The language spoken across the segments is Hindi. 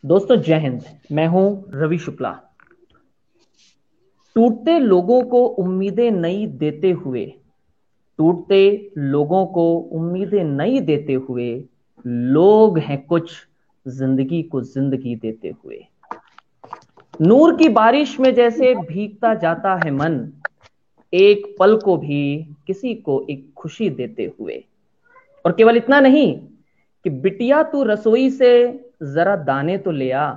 दोस्तों जय हिंद। मैं हूं रवि शुक्ला। टूटते लोगों को उम्मीदें नई देते हुए, टूटते लोगों को उम्मीदें नई देते हुए, लोग हैं कुछ जिंदगी को जिंदगी देते हुए। नूर की बारिश में जैसे भीगता जाता है मन, एक पल को भी किसी को एक खुशी देते हुए। और केवल इतना नहीं कि बिटिया तू रसोई से जरा दाने तो ले आ,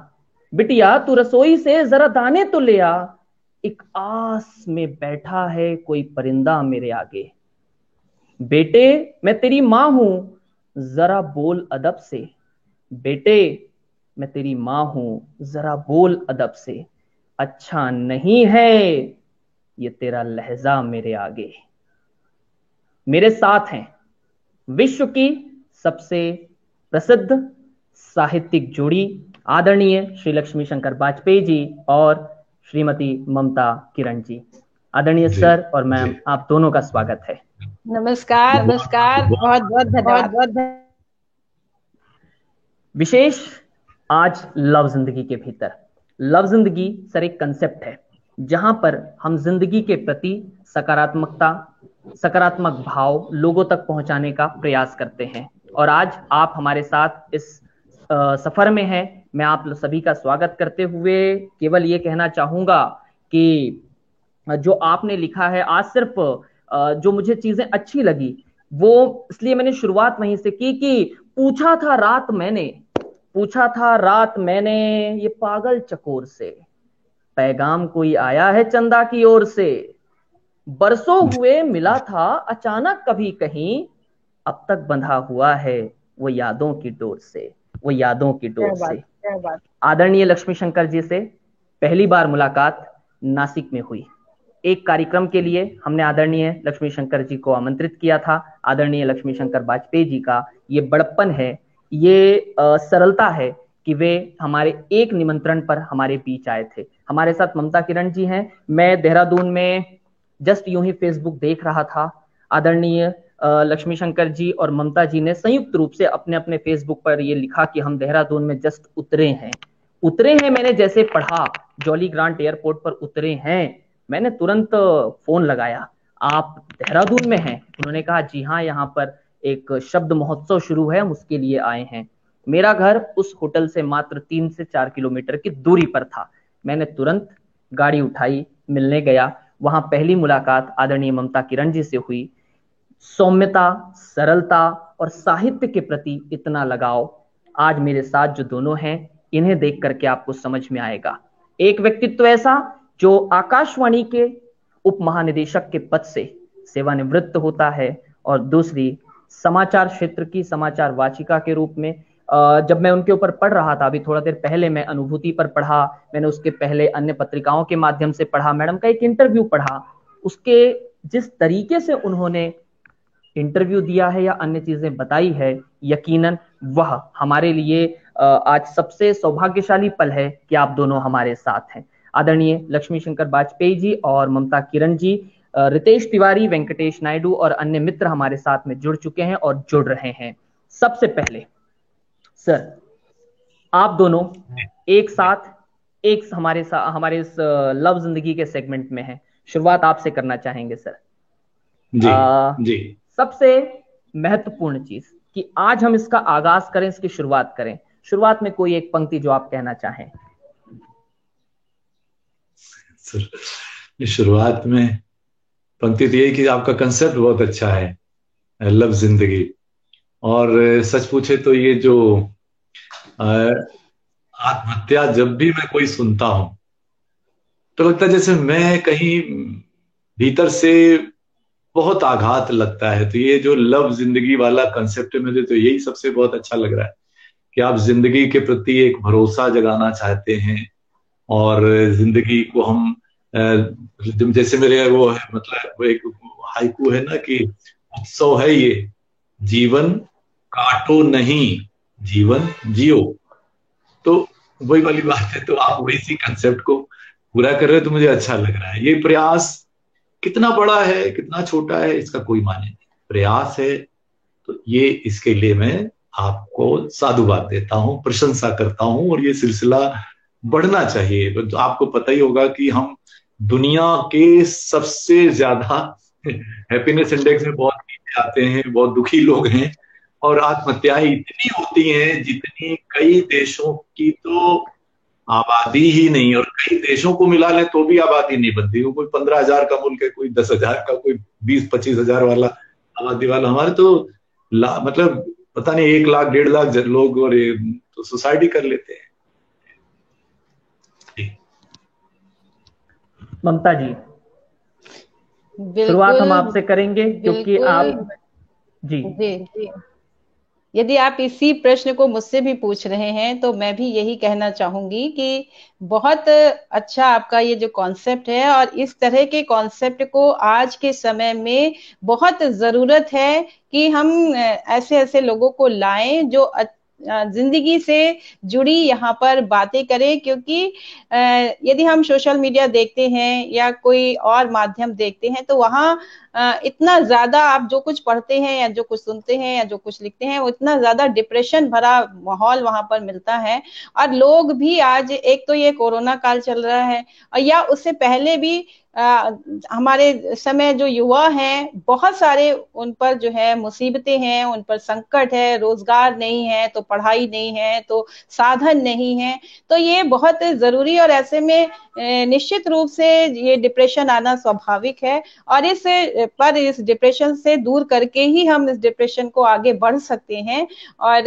बिटिया तू रसोई से जरा दाने तो ले आ, एक आस में बैठा है कोई परिंदा मेरे आगे। बेटे मैं तेरी मां हूं, जरा बोल अदब से, बेटे मैं तेरी मां हूं, जरा बोल अदब से, अच्छा नहीं है ये तेरा लहजा मेरे आगे। मेरे साथ हैं विश्व की सबसे प्रसिद्ध साहित्यिक जोड़ी आदरणीय श्री लक्ष्मी शंकर वाजपेयी जी और श्रीमती ममता किरण जी। आदरणीय जी सर और जी। मैम, आप दोनों का स्वागत है। नमस्कार। बहुत बहुत बहुत धन्यवाद। विशेष आज लव जिंदगी के भीतर। लव जिंदगी सर एक कंसेप्ट है जहां पर हम जिंदगी के प्रति सकारात्मकता, सकारात्मक भाव लोगों तक पहुंचाने का प्रयास करते हैं। और आज आप हमारे साथ इस सफर में हैं। मैं आप सभी का स्वागत करते हुए केवल ये कहना चाहूंगा कि जो आपने लिखा है आज, सिर्फ जो मुझे चीजें अच्छी लगी वो इसलिए मैंने शुरुआत वहीं से की कि पूछा था रात मैंने ये पागल चकोर से, पैगाम कोई आया है चंदा की ओर से, बरसों हुए मिला था अचानक कभी कहीं, अब तक बंधा हुआ है वो यादों की डोर से, वो यादों की डोर से। आदरणीय लक्ष्मी शंकर जी से पहली बार मुलाकात नासिक में हुई। एक कार्यक्रम के लिए हमने आदरणीय लक्ष्मी शंकर जी को आमंत्रित किया था। आदरणीय लक्ष्मी शंकर वाजपेयी जी का ये बड़प्पन है, ये सरलता है कि वे हमारे एक निमंत्रण पर हमारे बीच आए थे। हमारे साथ ममता किरण जी हैं। मैं देहरादून में जस्ट यूं ही फेसबुक देख रहा था। आदरणीय लक्ष्मी शंकर जी और ममता जी ने संयुक्त रूप से अपने अपने फेसबुक पर ये लिखा कि हम देहरादून में जस्ट उतरे हैं। मैंने जैसे पढ़ा जॉली ग्रांट एयरपोर्ट पर उतरे हैं, मैंने तुरंत फोन लगाया, आप देहरादून में हैं? उन्होंने कहा जी हाँ, यहाँ पर एक शब्द महोत्सव शुरू है, हम उसके लिए आए हैं। मेरा घर उस होटल से मात्र 3 से 4 किलोमीटर की दूरी पर था। मैंने तुरंत गाड़ी उठाई, मिलने गया। वहां पहली मुलाकात आदरणीय ममता किरण जी से हुई। सौम्यता, सरलता और साहित्य के प्रति इतना लगाव, आज मेरे साथ जो दोनों हैं इन्हें देख करके आपको समझ में आएगा। एक व्यक्तित्व ऐसा जो आकाशवाणी के उप महानिदेशक के पद से सेवानिवृत्त होता है, और दूसरी समाचार क्षेत्र की समाचार वाचिका के रूप में। जब मैं उनके ऊपर पढ़ रहा था, अभी थोड़ा देर पहले मैं अनुभूति पर पढ़ा, मैंने उसके पहले अन्य पत्रिकाओं के माध्यम से पढ़ा, मैडम का एक इंटरव्यू पढ़ा, उसके जिस तरीके से उन्होंने इंटरव्यू दिया है या अन्य चीजें बताई है, यकीनन वह हमारे लिए आज सबसे सौभाग्यशाली पल है कि आप दोनों हमारे साथ हैं। आदरणीय लक्ष्मी शंकर वाजपेयी जी और ममता किरण जी, रितेश तिवारी, वेंकटेश नायडू और अन्य मित्र हमारे साथ में जुड़ चुके हैं और जुड़ रहे हैं। सबसे पहले सर, आप दोनों एक साथ हमारे इस लव जिंदगी के सेगमेंट में हैं। शुरुआत आपसे करना चाहेंगे सर। जी जी। सबसे महत्वपूर्ण चीज कि आज हम इसका आगाज करें, इसकी शुरुआत करें, शुरुआत में कोई एक पंक्ति जो आप कहना चाहें। सर, शुरुआत में पंक्ति तो यही कि आपका कंसेप्ट बहुत अच्छा है, लव जिंदगी। और सच पूछे तो ये जो आत्महत्या, जब भी मैं कोई सुनता हूं तो लगता है जैसे मैं कहीं भीतर से बहुत आघात लगता है। तो ये जो लव जिंदगी वाला कंसेप्ट है, मुझे तो यही सबसे बहुत अच्छा लग रहा है कि आप जिंदगी के प्रति एक भरोसा जगाना चाहते हैं। और जिंदगी को हम जैसे मेरे वो है, मतलब वो एक हाइकू है ना कि उत्सव है ये, जीवन काटो नहीं, जीवन जियो। तो वही वाली बात है। तो आप वैसी कंसेप्ट को पूरा कर रहे हो तो मुझे अच्छा लग रहा है। ये प्रयास कितना बड़ा है कितना छोटा है इसका कोई माने नहीं, प्रयास है। तो ये इसके लिए मैं आपको साधुवाद देता हूँ, प्रशंसा करता हूँ, और ये सिलसिला बढ़ना चाहिए। तो आपको पता ही होगा कि हम दुनिया के सबसे ज्यादा हैप्पीनेस इंडेक्स में बहुत नीचे आते हैं, बहुत दुखी लोग हैं, और आत्महत्याएं इतनी होती हैं जितनी कई देशों की तो आबादी ही नहीं, और कई देशों को मिला लें तो भी आबादी नहीं बनती। कोई 15,000 का मुल्क है, कोई 10,000 का, कोई 20-25,000 वाला आबादी वाला। हमारे तो मतलब पता नहीं 1 लाख 1.5 लाख लोग, और तो सोसाइटी कर लेते हैं। ममता जी, शुरुआत हम आपसे करेंगे क्योंकि आप जी जी यदि आप इसी प्रश्न को मुझसे भी पूछ रहे हैं तो मैं भी यही कहना चाहूंगी कि बहुत अच्छा आपका ये जो कॉन्सेप्ट है, और इस तरह के कॉन्सेप्ट को आज के समय में बहुत जरूरत है कि हम ऐसे ऐसे लोगों को लाएं जो जिंदगी से जुड़ी यहाँ पर बातें करें। क्योंकि यदि हम सोशल मीडिया देखते हैं या कोई और माध्यम देखते हैं तो वहाँ इतना ज्यादा आप जो कुछ पढ़ते हैं या जो कुछ सुनते हैं या जो कुछ लिखते हैं, वो इतना ज्यादा डिप्रेशन भरा माहौल वहां पर मिलता है। और लोग भी आज, एक तो ये कोरोना काल चल रहा है, और या उससे पहले भी हमारे समय जो युवा हैं, बहुत सारे उन पर जो है मुसीबतें हैं, उन पर संकट है, रोजगार नहीं है तो पढ़ाई नहीं है तो साधन नहीं है। तो ये बहुत जरूरी, और ऐसे में निश्चित रूप से ये डिप्रेशन आना स्वाभाविक है। और इस डिप्रेशन से दूर करके ही हम इस डिप्रेशन को आगे बढ़ सकते हैं। और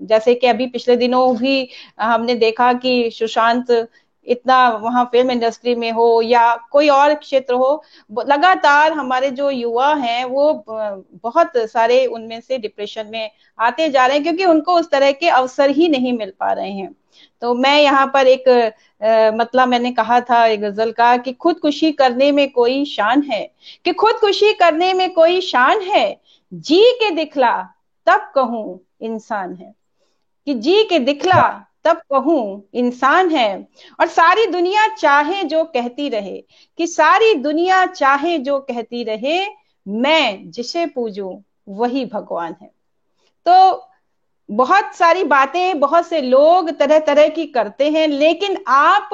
जैसे कि अभी पिछले दिनों भी हमने देखा कि सुशांत इतना वहां फिल्म इंडस्ट्री में हो या कोई और क्षेत्र हो, लगातार हमारे जो युवा हैं वो बहुत सारे उनमें से डिप्रेशन में आते जा रहे हैं, क्योंकि उनको उस तरह के अवसर ही नहीं मिल पा रहे हैं। तो मैं यहाँ पर एक मतलब मैंने कहा था एक गजल का कि खुदकुशी करने में कोई शान है, कि खुदकुशी करने में कोई शान है, जी के दिखला तब कहूं इंसान है, कि जी के दिखला तब कहूं इंसान है। और सारी दुनिया चाहे जो कहती रहे, कि सारी दुनिया चाहे जो कहती रहे, मैं जिसे पूजूं वही भगवान है। तो बहुत सारी बातें बहुत से लोग तरह तरह की करते हैं, लेकिन आप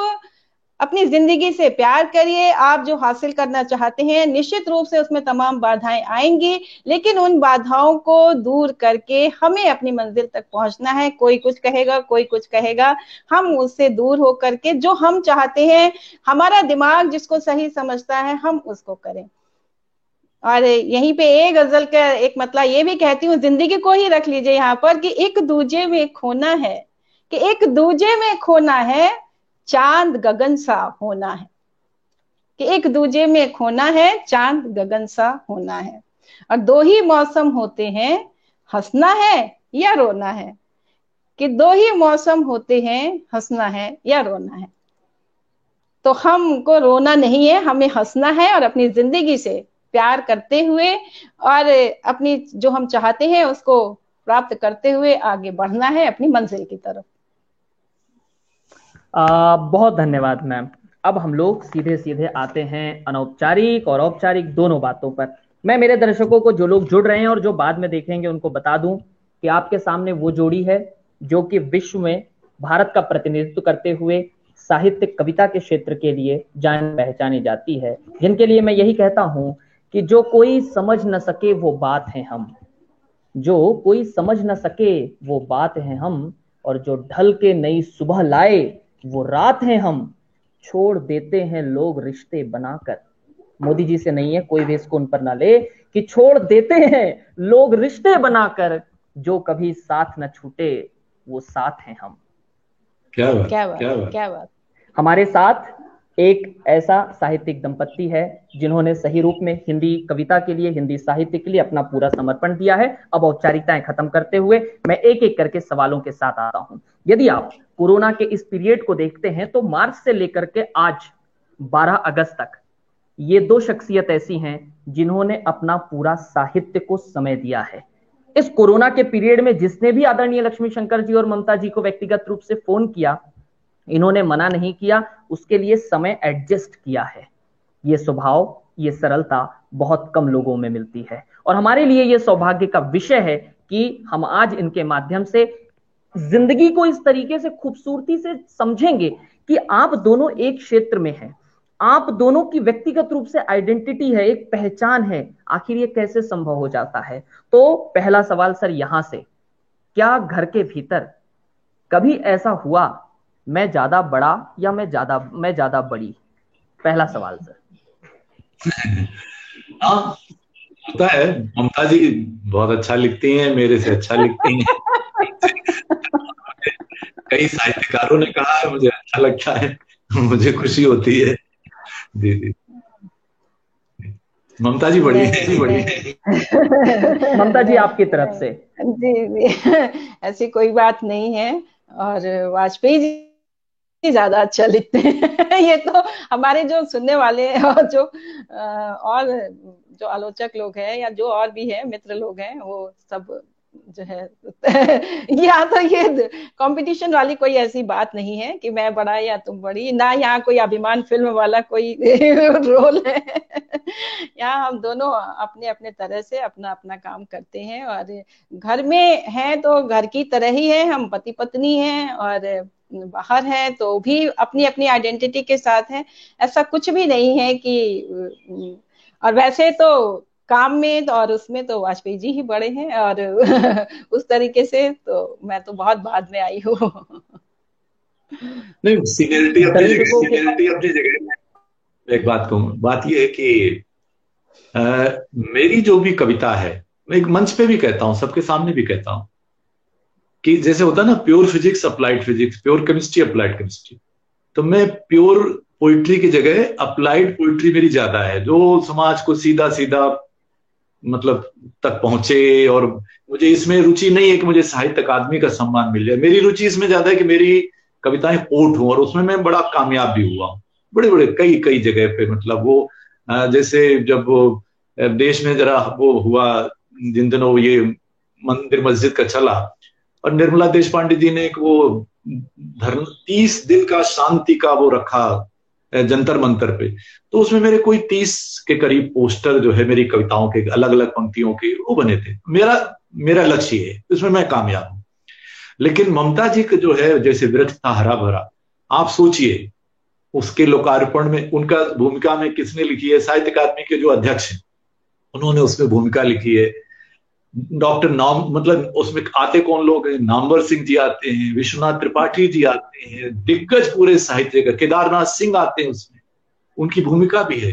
अपनी जिंदगी से प्यार करिए। आप जो हासिल करना चाहते हैं, निश्चित रूप से उसमें तमाम बाधाएं आएंगी, लेकिन उन बाधाओं को दूर करके हमें अपनी मंजिल तक पहुंचना है। कोई कुछ कहेगा, कोई कुछ कहेगा, हम उससे दूर हो करके जो हम चाहते हैं, हमारा दिमाग जिसको सही समझता है, हम उसको करें। और यहीं पे एक गजल का एक मतलब ये भी कहती हूँ, जिंदगी को ही रख लीजिए यहाँ पर, कि एक दूजे में खोना है, कि एक दूजे में खोना है, चांद गगन सा होना है, कि एक दूजे में खोना है, चांद गगन सा होना है। और दो ही मौसम होते हैं, हंसना है या रोना है, कि दो ही मौसम होते हैं, हंसना है या रोना है। तो हमको रोना नहीं है, हमें हंसना है, और अपनी जिंदगी से प्यार करते हुए और अपनी जो हम चाहते हैं उसको प्राप्त करते हुए आगे बढ़ना है अपनी मंजिल की तरफ। बहुत धन्यवाद मैम। अब हम लोग सीधे सीधे आते हैं अनौपचारिक और औपचारिक दोनों बातों पर। मैं मेरे दर्शकों को, जो लोग जुड़ रहे हैं और जो बाद में देखेंगे, उनको बता दूं कि आपके सामने वो जोड़ी है जो कि विश्व में भारत का प्रतिनिधित्व करते हुए साहित्य कविता के क्षेत्र के लिए जान पहचानी जाती है, जिनके लिए मैं यही कहता हूं कि जो कोई समझ न सके वो बात है हम, जो कोई समझ न सके वो बात है हम, और जो ढल के नई सुबह लाए वो रात है हम, छोड़ देते हैं लोग रिश्ते बनाकर। मोदी जी से नहीं है, कोई भी इसको उन पर ना ले, कि छोड़ देते हैं लोग रिश्ते बनाकर, जो कभी साथ न छूटे वो साथ हैं हम। क्या बात, क्या बात, क्या बात, क्या बात। हमारे साथ एक ऐसा साहित्यिक दंपत्ति है जिन्होंने सही रूप में हिंदी कविता के लिए, हिंदी साहित्य के लिए अपना पूरा समर्पण दिया है। अब औपचारिकताएं खत्म करते हुए मैं एक एक करके सवालों के साथ आता हूं। यदि आप कोरोना के इस पीरियड को देखते हैं तो मार्च से लेकर के आज 12 अगस्त तक ये दो शख्सियत ऐसी हैं जिन्होंने अपना पूरा साहित्य को समय दिया है। इस कोरोना के पीरियड में जिसने भी आदरणीय लक्ष्मी शंकर जी और ममता जी को व्यक्तिगत रूप से फोन किया, इन्होंने मना नहीं किया, उसके लिए समय एडजस्ट किया है। ये स्वभाव, ये सरलता बहुत कम लोगों में मिलती है, और हमारे लिए ये सौभाग्य का विषय है कि हम आज इनके माध्यम से जिंदगी को इस तरीके से खूबसूरती से समझेंगे कि आप दोनों एक क्षेत्र में हैं, आप दोनों की व्यक्तिगत रूप से आइडेंटिटी है, एक पहचान है। आखिर ये कैसे संभव हो जाता है? तो पहला सवाल सर यहां से, क्या घर के भीतर कभी ऐसा हुआ मैं ज्यादा बड़ा या मैं ज्यादा बड़ी? पहला सवाल सर। हाँ, होता है। ममता जी बहुत अच्छा लिखती हैं, मेरे से अच्छा लिखती हैं। कई साहित्यकारों ने कहा है, मुझे अच्छा लगता है, मुझे खुशी होती है। जी जी, ममता जी बड़ी है, जी बड़ी है। ममता जी आपकी तरफ से। जी जी, ऐसी कोई बात नहीं है। और वाजपेयी जी ज्यादा अच्छा लिखते हैं। ये तो हमारे जो सुनने वाले हैं और और जो आलोचक लोग हैं या जो और भी है मित्र लोग हैं, वो सब जो है यहाँ तो ये कंपटीशन वाली कोई ऐसी बात नहीं है कि मैं बड़ा या तुम बड़ी, ना यहाँ कोई अभिमान फिल्म वाला कोई रोल है। यहाँ हम दोनों अपने अपने तरह से अपना अपना काम करते हैं, और घर में हैं तो घर की तरह ही है, हम पति पत्नी हैं, और बाहर है तो भी अपनी अपनी आइडेंटिटी के साथ है। ऐसा कुछ भी नहीं है कि और वैसे तो काम में तो और उसमें तो वाजपेयी जी ही बड़े हैं, और उस तरीके से तो मैं तो बहुत बाद में आई हूँ। नहीं, सीनियरिटी अपनी जगह है। एक बात कहूँ, बात यह है कि मेरी जो भी कविता है, मैं एक मंच पे भी कहता हूँ, सबके सामने भी कहता हूँ कि जैसे होता है ना, pure physics applied physics, pure chemistry applied chemistry, तो मैं प्योर पोइट्री की जगह अप्लाइड पोइट्री मेरी ज्यादा है, जो समाज को सीधा सीधा मतलब तक पहुंचे। और मुझे इसमें रुचि नहीं है कि मुझे साहित्य अकादमी का सम्मान मिल जाए, मेरी रुचि इसमें ज्यादा है कि मेरी कविताएं कोट हों, और उसमें मैं बड़ा कामयाब भी हुआ हूँ बड़े बड़े कई कई जगह पे। मतलब वो जैसे जब वो देश में जरा वो हुआ, जिन दिनों ये मंदिर मस्जिद का चला, और निर्मला देश पांडे जी ने एक वो धर्म 30 दिन का शांति का वो रखा जंतर मंतर पे, तो उसमें मेरे कोई 30 के करीब पोस्टर जो है मेरी कविताओं के अलग अलग पंक्तियों के वो बने थे। मेरा मेरा लक्ष्य है, इसमें मैं कामयाब हूं। लेकिन ममता जी का जो है, जैसे वृक्ष था हरा भरा, आप सोचिए उसके लोकार्पण में उनका भूमिका में किसने लिखी है? साहित्य अकादमी के जो अध्यक्ष हैं उन्होंने उसमें भूमिका लिखी है। डॉक्टर नाम मतलब उसमें आते कौन लोग हैं? नामवर सिंह जी आते हैं, विश्वनाथ त्रिपाठी जी आते हैं, दिग्गज पूरे साहित्य का, केदारनाथ सिंह आते हैं उसमें, उनकी भूमिका भी है।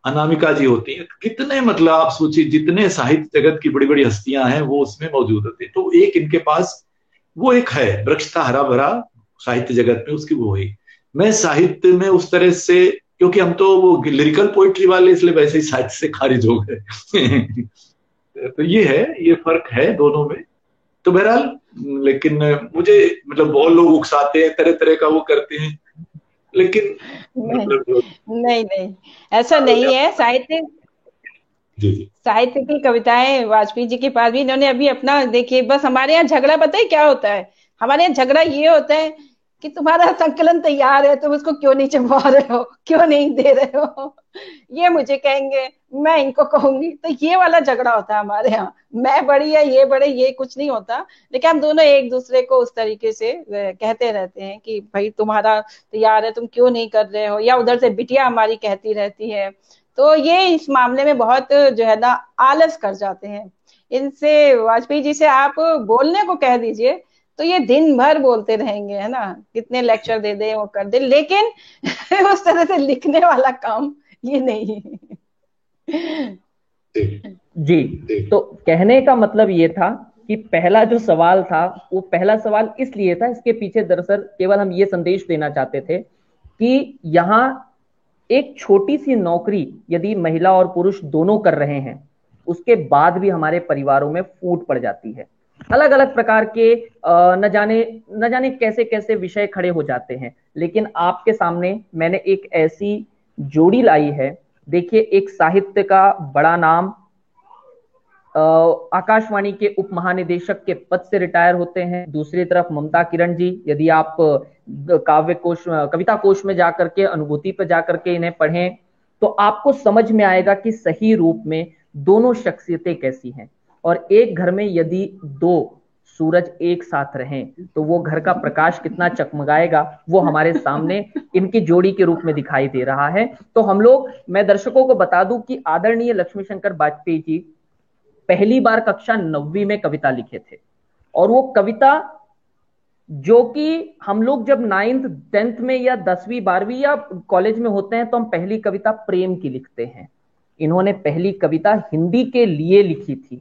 अनामिका जी होती है। कितने मतलब आप सोचिए, जितने साहित्य जगत की बड़ी बड़ी हस्तियां हैं वो उसमें मौजूद होती है। तो एक इनके पास वो एक है, वृक्ष था हरा भरा साहित्य जगत में, उसकी वो है। मैं साहित्य में उस तरह से, क्योंकि हम तो वो लिरिकल पोइट्री वाले, इसलिए वैसे ही साहित्य से खारिज हो गए। तो ये है, ये फर्क है दोनों में। तो बहरहाल लेकिन मुझे मतलब बहुत लोग उकसाते हैं, तरह तरह का वो करते हैं, लेकिन मतलब नहीं नहीं, ऐसा नहीं है। साहित्य जी जी साहित्य की कविताएं वाजपेयी जी के पास भी, इन्होंने अभी अपना देखिए, बस हमारे यहाँ झगड़ा पता है क्या होता है? हमारे यहाँ झगड़ा ये होता है कि तुम्हारा संकलन तैयार है, तुम उसको क्यों नहीं छपवा रहे हो, क्यों नहीं दे रहे हो, ये मुझे कहेंगे, मैं इनको कहूंगी। तो ये वाला झगड़ा होता है हमारे यहाँ, मैं बड़ी या ये बड़े, ये कुछ नहीं होता। लेकिन हम दोनों एक दूसरे को उस तरीके से कहते रहते हैं कि भाई तुम्हारा तैयार है, तुम क्यों नहीं कर रहे हो, या उधर से बिटिया हमारी कहती रहती है। तो ये इस मामले में बहुत जो है ना आलस कर जाते हैं। इनसे वाजपेयी जी से आप बोलने को कह दीजिए तो ये दिन भर बोलते रहेंगे, है ना, कितने लेक्चर दे दे वो कर दे, लेकिन उस तरह से लिखने वाला काम ये नहीं। जी, तो कहने का मतलब ये था कि पहला जो सवाल था वो पहला सवाल इसलिए था, इसके पीछे दरअसल केवल हम ये संदेश देना चाहते थे कि यहाँ एक छोटी सी नौकरी यदि महिला और पुरुष दोनों कर रहे हैं, उसके बाद भी हमारे परिवारों में फूट पड़ जाती है। अलग अलग प्रकार के न जाने कैसे कैसे विषय खड़े हो जाते हैं। लेकिन आपके सामने मैंने एक ऐसी जोड़ी लाई है। देखिए, एक साहित्य का बड़ा नाम, आकाशवाणी के उप महानिदेशक के पद से रिटायर होते हैं। दूसरी तरफ ममता किरण जी, यदि आप काव्य कोश, कविता कोश में जाकर के, अनुभूति पर जाकर के इन्हें पढ़ें तो आपको समझ में आएगा कि सही रूप में दोनों शख्सियतें कैसी हैं। और एक घर में यदि 2 सूरज एक साथ रहें तो वो घर का प्रकाश कितना चकमगाएगा, वो हमारे सामने इनकी जोड़ी के रूप में दिखाई दे रहा है। तो हम लोग, मैं दर्शकों को बता दूं कि आदरणीय लक्ष्मी शंकर वाजपेयी जी पहली बार कक्षा 9वीं में कविता लिखे थे, और वो कविता जो कि हम लोग जब 9th 10th में या 10वीं 12वीं या कॉलेज में होते हैं तो हम पहली कविता प्रेम की लिखते हैं। इन्होंने पहली कविता हिंदी के लिए लिखी थी,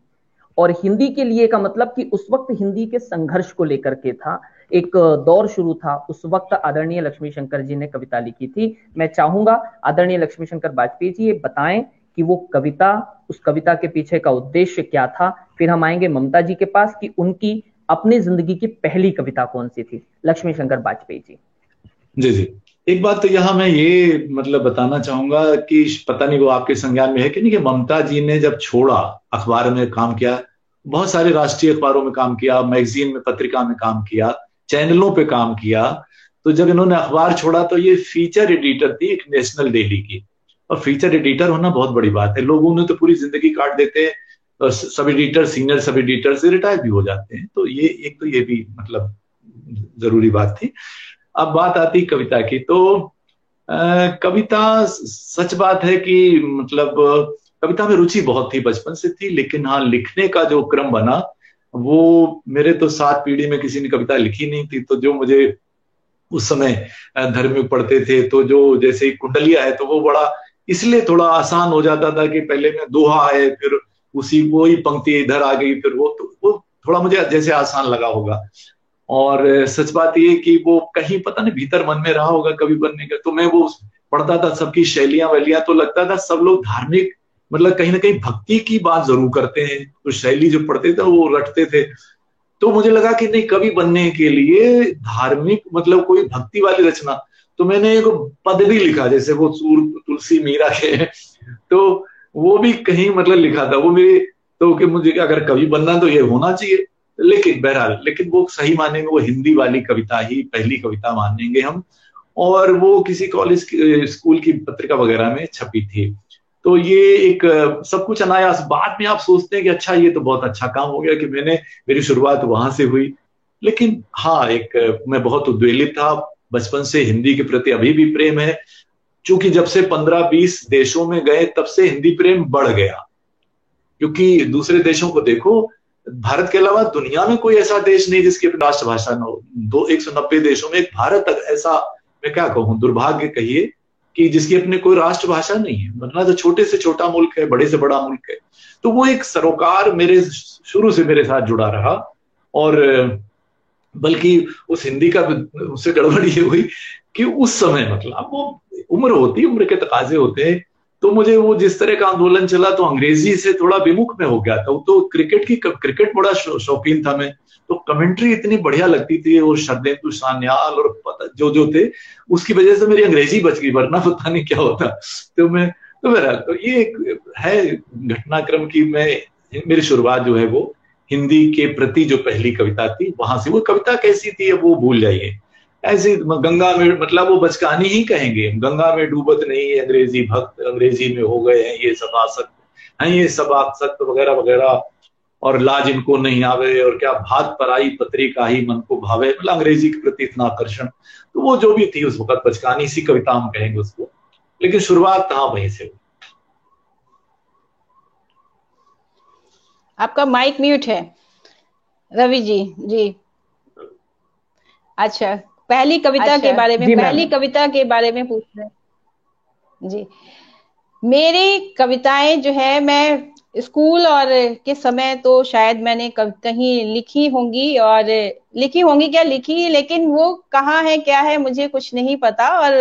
और हिंदी के लिए का मतलब कि उस वक्त हिंदी के संघर्ष को लेकर के था, एक दौर शुरू था, उस वक्त आदरणीय लक्ष्मी शंकर जी ने कविता लिखी थी। मैं चाहूंगा आदरणीय लक्ष्मी शंकर वाजपेयी जी ये बताएं कि वो कविता, उस कविता के पीछे का उद्देश्य क्या था। फिर हम आएंगे ममता जी के पास कि उनकी अपनी जिंदगी की पहली कविता कौन सी थी। लक्ष्मी शंकर वाजपेयी जी। जी जी, एक बात तो यहाँ मैं ये मतलब बताना चाहूंगा कि पता नहीं वो आपके संज्ञान में है कि नहीं, कि ममता जी ने जब छोड़ा, अखबार में काम किया, बहुत सारे राष्ट्रीय अखबारों में काम किया, मैगजीन में, पत्रिका में काम किया, चैनलों पे काम किया। तो जब इन्होंने अखबार छोड़ा तो ये फीचर एडिटर थी एक नेशनल डेली की, और फीचर एडिटर होना बहुत बड़ी बात है। लोगों ने तो पूरी जिंदगी काट देते हैं, और sub editor, senior sub editor से रिटायर भी हो जाते हैं। तो ये एक तो ये भी मतलब जरूरी बात थी। अब बात आती कविता की, तो कविता, सच बात है कि मतलब कविता में रुचि बहुत थी, बचपन से थी, लेकिन हाँ लिखने का जो क्रम बना वो, मेरे तो 7 पीढ़ी में किसी ने कविता लिखी नहीं थी। तो जो मुझे उस समय धर्म में पढ़ते थे, तो जो जैसे कुंडलिया है तो वो बड़ा इसलिए थोड़ा आसान हो जाता था कि पहले में दोहा है, फिर उसी वो ही पंक्ति इधर आ गई, फिर वो थोड़ा मुझे जैसे आसान लगा होगा। और सच बात ये कि वो कहीं पता नहीं भीतर मन में रहा होगा कवि बनने का। तो मैं वो पढ़ता था, सबकी शैलियां वैलियां, तो लगता था सब लोग धार्मिक, मतलब कहीं ना कहीं भक्ति की बात जरूर करते हैं, तो शैली जो पढ़ते थे वो रटते थे। तो मुझे लगा कि नहीं, कवि बनने के लिए धार्मिक मतलब कोई भक्ति वाली रचना। तो मैंने एक पद भी लिखा, जैसे वो सूर तुलसी मीरा के, तो वो भी कहीं मतलब लिखा था वो मेरे, तो कि मुझे अगर कवि बनना तो ये होना चाहिए। लेकिन बहरहाल, लेकिन वो सही मानेंगे वो हिंदी वाली कविता ही पहली कविता मानेंगे हम, और वो किसी कॉलेज स्कूल की पत्रिका वगैरह में छपी थी। तो ये एक सब कुछ अनायास, बाद में आप सोचते हैं कि अच्छा ये तो बहुत अच्छा काम हो गया कि मेरी शुरुआत वहां से हुई। लेकिन हाँ, एक मैं बहुत उद्वेलित था बचपन से, हिंदी के प्रति अभी भी प्रेम है, क्योंकि जब से 15-20 देशों में गए तब से हिंदी प्रेम बढ़ गया। क्योंकि दूसरे देशों को देखो, भारत के अलावा दुनिया में कोई ऐसा देश नहीं जिसकी अपनी राष्ट्रभाषा न हो। 190 देशों में एक भारत ऐसा, मैं क्या कहूँ, दुर्भाग्य कहिए, कि जिसकी अपनी कोई राष्ट्रभाषा नहीं है, वरना तो छोटे से छोटा मुल्क है, बड़े से बड़ा मुल्क है। तो वो एक सरोकार मेरे शुरू से मेरे साथ जुड़ा रहा। और बल्कि उस हिंदी का उससे गड़बड़ ये हुई कि उस समय मतलब वो उम्र होती, उम्र के तकाजे होते हैं, तो मुझे वो जिस तरह का आंदोलन चला तो अंग्रेजी से थोड़ा विमुख में हो गया था। तो क्रिकेट बड़ा शौकीन था मैं, तो कमेंट्री इतनी बढ़िया लगती थी, और शरदेंदु सान्याल और पता जो थे, उसकी वजह से मेरी अंग्रेजी बच गई, वरना पता नहीं क्या होता। तो ये एक है घटनाक्रम की मेरी शुरुआत जो है वो हिंदी के प्रति जो पहली कविता थी वहां से। वो कविता कैसी थी वो भूल जाइए, ऐसे गंगा में, मतलब वो बचकानी ही कहेंगे, गंगा में डूबत नहीं अंग्रेजी भक्त, अंग्रेजी में हो गए हैं ये सब आसक्त हैं, ये सब आसक्त वगैरह वगैरह, और लाज इनको नहीं आवे, और क्या भात पराई पत्रिका ही मन को भावे, मतलब अंग्रेजी के प्रति इतना आकर्षण। तो वो जो भी थी उस वक्त बचकानी सी कविता हम कहेंगे उसको, लेकिन शुरुआत कहाँ वहीं से हुई। आपका माइक म्यूट है रवि जी। जी अच्छा, पहली कविता के बारे में, पहली कविता के बारे में पूछ रहे जी। मेरी कविताएं जो है, मैं स्कूल और के समय तो शायद मैंने कहीं लिखी होंगी, और लिखी होंगी क्या लिखी, लेकिन वो कहाँ है क्या है मुझे कुछ नहीं पता, और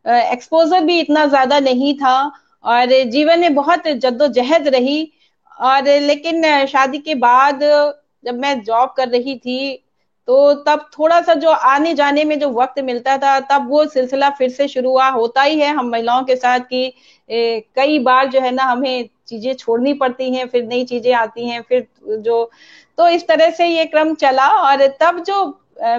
एक्सपोजर भी इतना ज्यादा नहीं था, और जीवन में बहुत जद्दोजहद रही। और लेकिन शादी के बाद जब मैं जॉब कर रही थी, तो तब थोड़ा सा जो आने जाने में जो वक्त मिलता था, तब वो सिलसिला फिर से शुरू होता ही है हम महिलाओं के साथ कि कई बार जो है ना हमें चीजें छोड़नी पड़ती हैं, फिर नई चीजें आती हैं, फिर जो, तो इस तरह से ये क्रम चला। और तब जो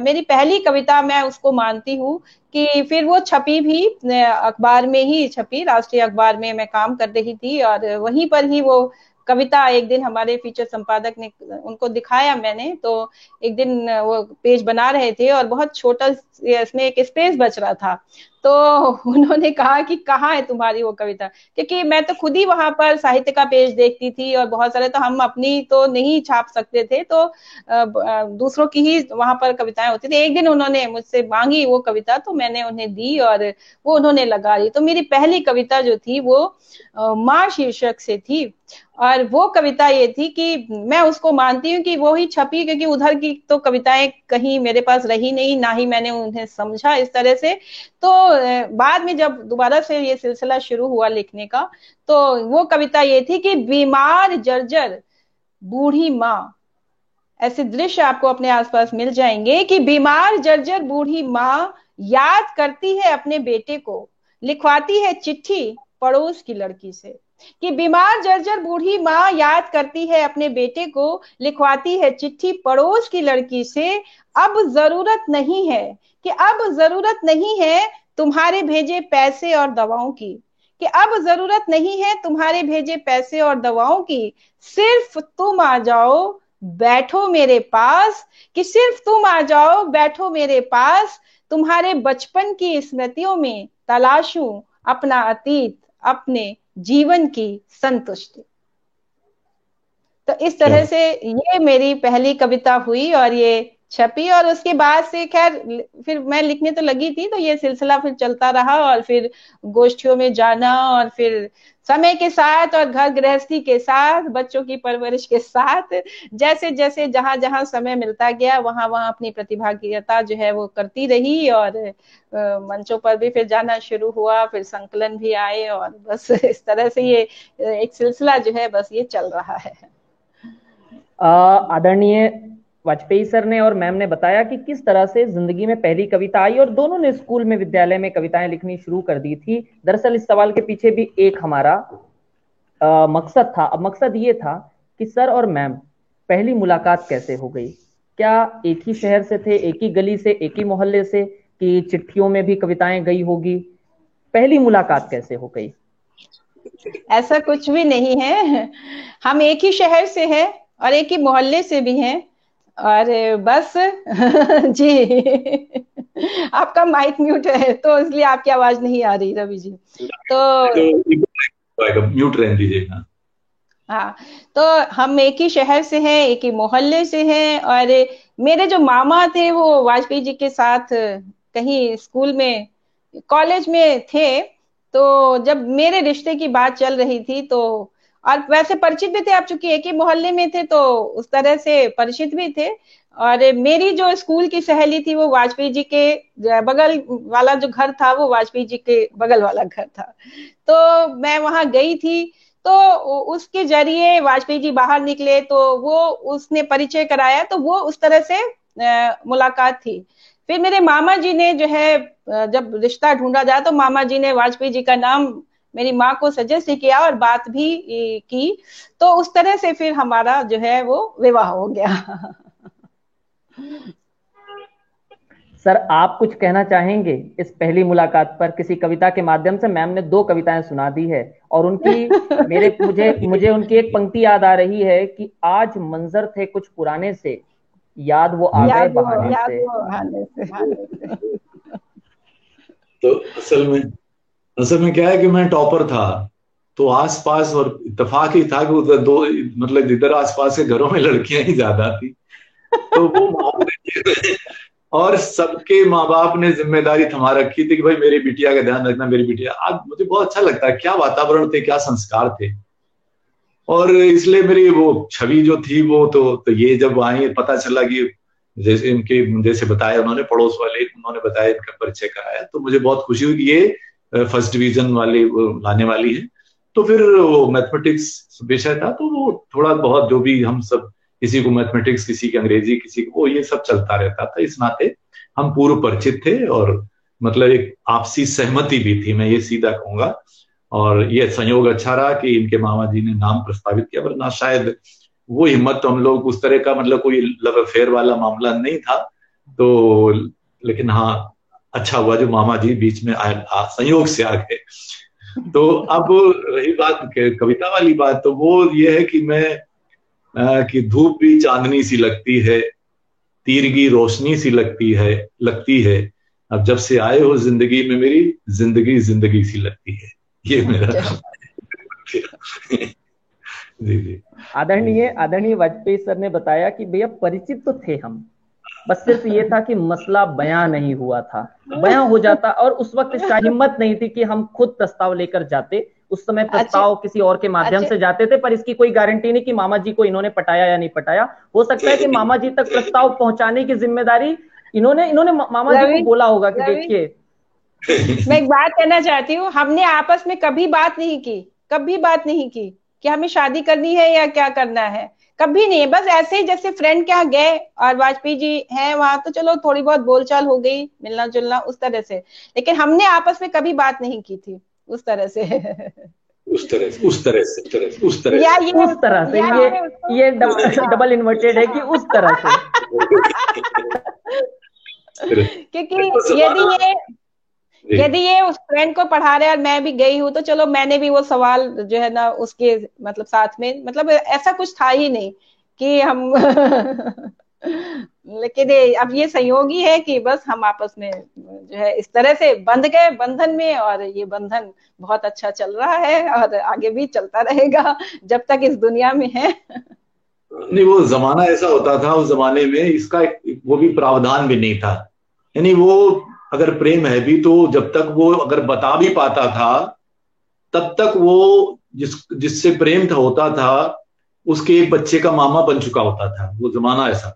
मेरी पहली कविता, मैं उसको मानती हूँ कि फिर वो छपी भी अखबार में ही छपी, राष्ट्रीय अखबार में मैं काम कर रही थी, और वहीं पर ही वो कविता एक दिन हमारे फीचर संपादक ने उनको दिखाया, मैंने तो एक दिन वो पेज बना रहे थे और बहुत छोटा इसमें एक स्पेस बच रहा था, तो उन्होंने कहा कि कहाँ है तुम्हारी वो कविता, क्योंकि मैं तो खुद ही वहां पर साहित्य का पेज देखती थी और बहुत सारे, तो हम अपनी तो नहीं छाप सकते थे, तो दूसरों की ही वहां पर कविताएं होती थी। एक दिन उन्होंने मुझसे मांगी वो कविता, तो मैंने उन्हें दी और वो उन्होंने लगा दी। तो मेरी पहली कविता जो थी वो माँ शीर्षक से थी, और वो कविता ये थी कि मैं उसको मानती हूँ कि वो ही छपी, क्योंकि उधर की तो कविताएं कहीं मेरे पास रही नहीं, ना ही मैंने उन्हें समझा इस तरह से। तो बाद में जब दोबारा से ये सिलसिला शुरू हुआ लिखने का, तो वो कविता ये थी कि बीमार जर्जर बूढ़ी माँ, ऐसे दृश्य आपको अपने आसपास मिल जाएंगे कि बीमार जर्जर बूढ़ी माँ याद करती है अपने बेटे को, लिखवाती है चिट्ठी पड़ोस की लड़की से। कि बीमार जर्जर बूढ़ी माँ याद करती है अपने बेटे को, लिखवाती है चिट्ठी पड़ोस की लड़की से। अब जरूरत नहीं है, कि अब जरूरत नहीं है तुम्हारे भेजे पैसे और दवाओं की, कि अब जरूरत नहीं है तुम्हारे भेजे पैसे और दवाओं की, सिर्फ तुम आ जाओ बैठो मेरे पास, कि सिर्फ तुम आ जाओ बैठो मेरे पास, तुम्हारे बचपन की स्मृतियों में तलाशूं अपना अतीत, अपने जीवन की संतुष्टि। तो इस तरह से ये मेरी पहली कविता हुई और ये छपी, और उसके बाद से खैर फिर मैं लिखने तो लगी थी, तो ये सिलसिला फिर चलता रहा, और फिर गोष्ठियों में जाना, और फिर समय के साथ और घर गृहस्थी के साथ, बच्चों की परवरिश के साथ, जैसे जैसे जहां जहां समय मिलता गया वहां वहां अपनी प्रतिभागिता जो है वो करती रही, और मंचों पर भी फिर जाना शुरू हुआ, फिर संकलन भी आए, और बस इस तरह से ये एक सिलसिला जो है बस ये चल रहा है। आदरणीय वाजपेयी सर ने और मैम ने बताया कि किस तरह से जिंदगी में पहली कविता आई, और दोनों ने स्कूल में विद्यालय में कविताएं लिखनी शुरू कर दी थी। दरअसल इस सवाल के पीछे भी एक हमारा मकसद था। अब मकसद ये था कि सर और मैम पहली मुलाकात कैसे हो गई, क्या एक ही शहर से थे, एक ही गली से, एक ही मोहल्ले से, कि चिट्ठियों में भी कविताएं गई होगी, पहली मुलाकात कैसे हो गई? ऐसा कुछ भी नहीं है, हम एक ही शहर से हैं और एक ही मोहल्ले से भी हैं, और बस जी आपका माइक म्यूट है तो इसलिए आपकी आवाज नहीं आ रही रवि जी, तो म्यूट रहने दीजिएगा। हाँ, तो हम एक ही शहर से हैं, एक ही मोहल्ले से हैं, और मेरे जो मामा थे वो वाजपेयी जी के साथ कहीं स्कूल में, कॉलेज में थे, तो जब मेरे रिश्ते की बात चल रही थी तो, और वैसे परिचित भी थे, आप चूंकि एक ही मोहल्ले में थे तो उस तरह से परिचित भी थे, और मेरी जो स्कूल की सहेली थी वो वाजपेयी जी के बगल वाला जो घर था वो वाजपेयी जी के बगल वाला घर था, तो मैं वहां गई थी, तो उसके जरिए वाजपेयी जी बाहर निकले तो वो उसने परिचय कराया, तो वो उस तरह से मुलाकात थी। फिर मेरे मामा जी ने जो है जब रिश्ता ढूंढा जाए तो मामा जी ने वाजपेयी जी का नाम मेरी माँ को सजेस्ट किया और बात भी की, तो उस तरह से फिर हमारा जो है वो विवाह हो गया। सर आप कुछ कहना चाहेंगे इस पहली मुलाकात पर? किसी कविता के माध्यम से मैम ने 2 कविताएं सुना दी है, और उनकी मुझे उनकी एक पंक्ति याद आ रही है कि आज मंजर थे कुछ पुराने से, याद वो आ गए बहाने से। तो असल में क्या है कि मैं टॉपर था, तो आसपास और इत्तेफाक ही था कि उधर दो, मतलब इधर आसपास के घरों में लड़कियां ही ज्यादा थी, तो वो और सबके माँ बाप ने जिम्मेदारी थमा रखी थी कि भाई मेरी बिटिया का ध्यान रखना, मेरी बिटिया। आज मुझे बहुत अच्छा लगता है, क्या वातावरण थे, क्या संस्कार थे, और इसलिए मेरी वो छवि जो थी वो तो ये जब आई पता चला कि जैसे इनके, जैसे बताया उन्होंने, पड़ोस वाले उन्होंने बताया, इनका परिचय कराया, तो मुझे बहुत खुशी हुई कि ये फर्स्ट डिवीजन वाले लाने वाली है। तो फिर वो मैथमेटिक्स विषय था, तो वो थोड़ा बहुत जो भी हम सब, किसी को मैथमेटिक्स, किसी की अंग्रेजी, किसी को ये सब चलता रहता था, इस नाते हम पूर्व परिचित थे, और मतलब एक आपसी सहमति भी थी, मैं ये सीधा कहूंगा। और ये संयोग अच्छा रहा कि इनके मामा जी ने नाम प्रस्तावित किया, वरना शायद वो हिम्मत तो हम लोग उस तरह का, मतलब कोई लव अफेयर वाला मामला नहीं था, तो लेकिन हाँ अच्छा हुआ जो मामा जी बीच में आए, संयोग से आ गए। तो अब रही बात कविता वाली बात, तो वो ये है कि कि धूप भी चांदनी सी लगती है, तीर की रोशनी सी लगती है। अब जब से आए हो जिंदगी में मेरी, जिंदगी जिंदगी सी लगती है। ये मेरा जी जी। आदरणीय आदरणीय वाजपेयी सर ने बताया कि भैया परिचित तो थे हम, बस सिर्फ ये था कि मसला बयां नहीं हुआ था। बयां हो जाता, और उस वक्त शायद हिम्मत नहीं थी कि हम खुद प्रस्ताव लेकर जाते। उस समय प्रस्ताव किसी और के माध्यम से जाते थे, पर इसकी कोई गारंटी नहीं कि मामा जी को इन्होंने पटाया या नहीं पटाया। हो सकता है कि मामा जी तक प्रस्ताव पहुंचाने की जिम्मेदारी इन्होंने मामा जी को बोला होगा कि देखिए। मैं एक बात कहना चाहती हूँ, हमने आपस में कभी बात नहीं की कि हमें शादी करनी है या क्या करना है, कभी नहीं। बस ऐसे ही जैसे फ्रेंड के यहाँ गए और वाजपेयी जी हैं वहां, तो चलो थोड़ी बहुत बोलचाल हो गई, मिलना जुलना उस तरह से, लेकिन हमने आपस में कभी बात नहीं की थी उस तरह से। ये डबल इन्वर्टेड है कि उस तरह से। क्योंकि यदि ये उस फ्रेंड को पढ़ा रहे और मैं भी गई हूँ, तो चलो मैंने भी वो सवाल जो है ना उसके मतलब साथ में, मतलब ऐसा कुछ था ही नहीं कि हम लेकिन अब ये संयोग ही है कि बस हम आपस में जो है इस तरह से बंध गए बंधन में, और ये बंधन बहुत अच्छा चल रहा है और आगे भी चलता रहेगा जब तक इस दुनिया में है। नहीं, वो जमाना ऐसा होता था, उस जमाने में इसका वो भी प्रावधान भी नहीं था। यानी वो अगर प्रेम है भी, तो जब तक वो अगर बता भी पाता था, तब तक वो जिससे प्रेम होता था उसके एक बच्चे का मामा बन चुका होता था। वो जमाना ऐसा।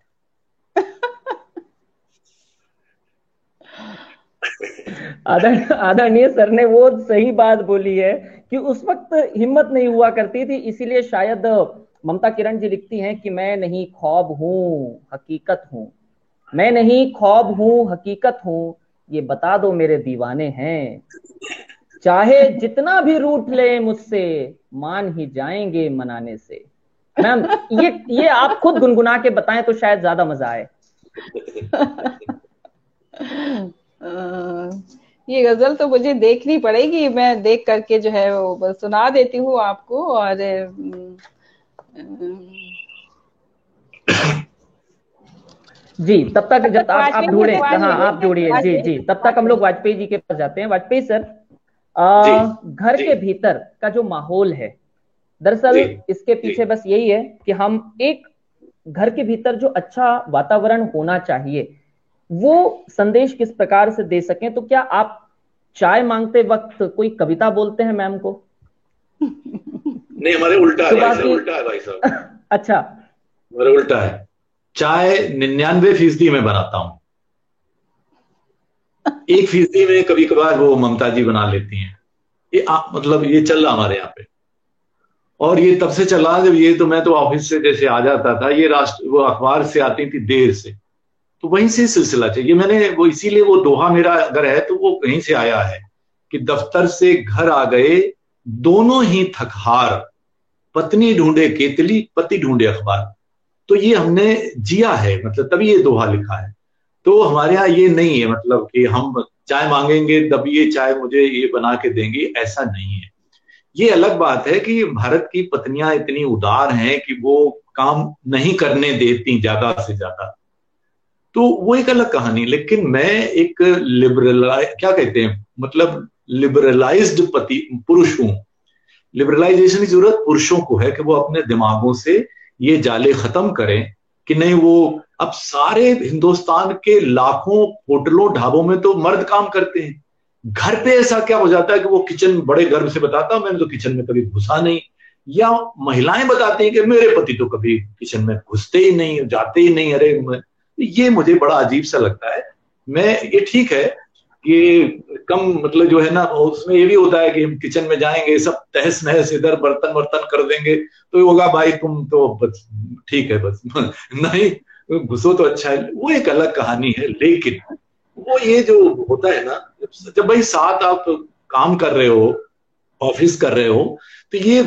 आदरणीय सर ने वो सही बात बोली है कि उस वक्त हिम्मत नहीं हुआ करती थी, इसीलिए शायद ममता किरण जी लिखती हैं कि मैं नहीं ख्वाब हूं हकीकत हूं, मैं नहीं ख्वाब हूं हकीकत हूं, ये बता दो मेरे दीवाने हैं, चाहे जितना भी रूठ ले मुझसे मान ही जाएंगे मनाने से। मैम ये आप खुद गुनगुना के बताएं तो शायद ज्यादा मजा आए। ये गजल तो मुझे देखनी पड़ेगी, मैं देख करके जो है वो सुना देती हूँ आपको। और जी तब तक जब आप ढूंढे, हाँ आप ढूंढिए जी जी, तब तक हम लोग वाजपेयी जी के पास जाते हैं। वाजपेयी सर, घर के भीतर का जो माहौल है, दरअसल इसके पीछे बस यही है कि हम एक घर के भीतर जो अच्छा वातावरण होना चाहिए वो संदेश किस प्रकार से दे सकें। तो क्या आप चाय मांगते वक्त कोई कविता बोलते हैं मैम को? नहीं, हमारे उल्टा है भाई साहब। अच्छा, हमारे उल्टा है। चाय 99% में बनाता हूं, 1% में कभी कभार वो ममता जी बना लेती हैं। ये मतलब ये चल रहा हमारे यहाँ पे, और ये तब से चला जब मैं तो ऑफिस से जैसे आ जाता था, ये वो अखबार से आती थी देर से, तो वहीं से सिलसिला चाहिए। मैंने वो इसीलिए वो दोहा मेरा अगर है तो वो कहीं से आया है कि दफ्तर से घर आ गए दोनों ही थकहार, पत्नी ढूंढे केतली पति ढूंढे अखबार। तो ये हमने जिया है, मतलब तभी ये दोहा लिखा है। तो हमारे यहाँ ये नहीं है मतलब कि हम चाय मांगेंगे तब ये चाय मुझे ये बना के देंगी, ऐसा नहीं है। ये अलग बात है कि भारत की पत्नियां इतनी उदार हैं कि वो काम नहीं करने देती ज्यादा से ज्यादा, तो वो एक अलग कहानी। लेकिन मैं एक क्या कहते हैं, मतलब लिबरलाइज्ड पुरुष हूं। लिबरलाइजेशन की जरूरत पुरुषों को है कि वो अपने दिमागों से ये जाले खत्म करें कि नहीं, वो अब सारे हिंदुस्तान के लाखों होटलों ढाबों में तो मर्द काम करते हैं, घर पे ऐसा क्या हो जाता है कि वो किचन बड़े गर्व से बताता मैंने तो किचन में कभी घुसा नहीं, या महिलाएं बताती हैं कि मेरे पति तो कभी किचन में घुसते ही नहीं, जाते ही नहीं। अरे ये मुझे बड़ा अजीब सा लगता है। ये ठीक है कि कम मतलब जो है ना, उसमें ये भी होता है कि हम किचन में जाएंगे सब तहस नहस इधर बर्तन वर्तन कर देंगे, तो ये होगा भाई तुम तो बस ठीक है बस नहीं घुसो तो अच्छा है, वो एक अलग कहानी है। लेकिन वो ये जो होता है ना, जब भाई साथ आप काम कर रहे हो, ऑफिस कर रहे हो, तो ये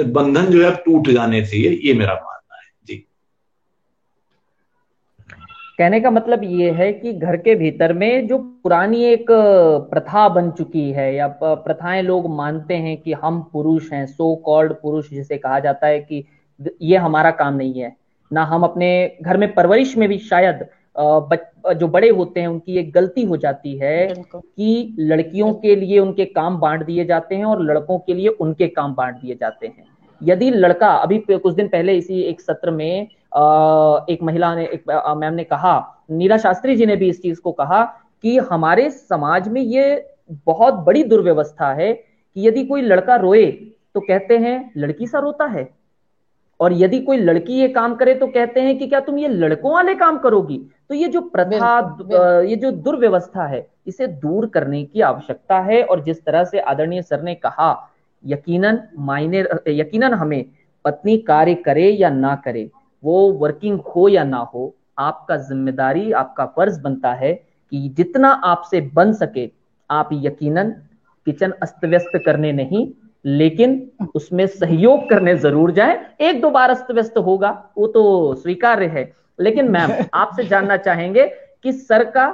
बंधन जो है टूट जाने चाहिए, ये मेरा मानना है जी। कहने का मतलब ये है कि घर के भीतर में जो पुरानी एक प्रथा बन चुकी है, या प्रथाएं लोग मानते हैं कि हम पुरुष हैं, सो कॉल्ड पुरुष जिसे कहा जाता है, कि ये हमारा काम नहीं है। ना हम अपने घर में परवरिश में भी शायद जो बड़े होते हैं उनकी एक गलती हो जाती है बिल्कुल कि लड़कियों के लिए उनके काम बांट दिए जाते हैं और लड़कों के लिए उनके काम बांट दिए जाते हैं। यदि लड़का, अभी कुछ दिन पहले इसी एक सत्र में एक महिला ने, एक मैम ने कहा, नीला शास्त्री जी ने भी इस चीज को कहा कि हमारे समाज में ये बहुत बड़ी दुर्व्यवस्था है कि यदि कोई लड़का रोए तो कहते हैं लड़की सा रोता है, और यदि कोई लड़की ये काम करे तो कहते हैं कि क्या तुम ये लड़कों वाले काम करोगी। तो ये जो प्रथा, ये जो दुर्व्यवस्था है, इसे दूर करने की आवश्यकता है। और जिस तरह से आदरणीय सर ने कहा, यकीनन हमें पत्नी कार्य करे या ना करे, वो वर्किंग हो या ना हो, आपका जिम्मेदारी, आपका फर्ज बनता है कि जितना आपसे बन सके आप यकीनन किचन अस्त व्यस्त करने नहीं, लेकिन उसमें सहयोग करने जरूर जाए। एक दो बार अस्त व्यस्त होगा, वो तो स्वीकार्य है। लेकिन मैम, आपसे जानना चाहेंगे कि सर का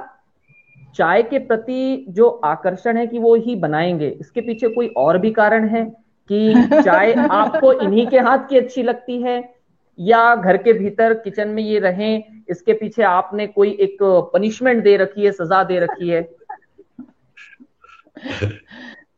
चाय के प्रति जो आकर्षण है कि वो ही बनाएंगे, इसके पीछे कोई और भी कारण है कि चाय आपको इन्हीं के हाथ की अच्छी लगती है, या घर के भीतर किचन में ये रहें, इसके पीछे आपने कोई एक पनिशमेंट दे रखी है, सजा दे रखी है?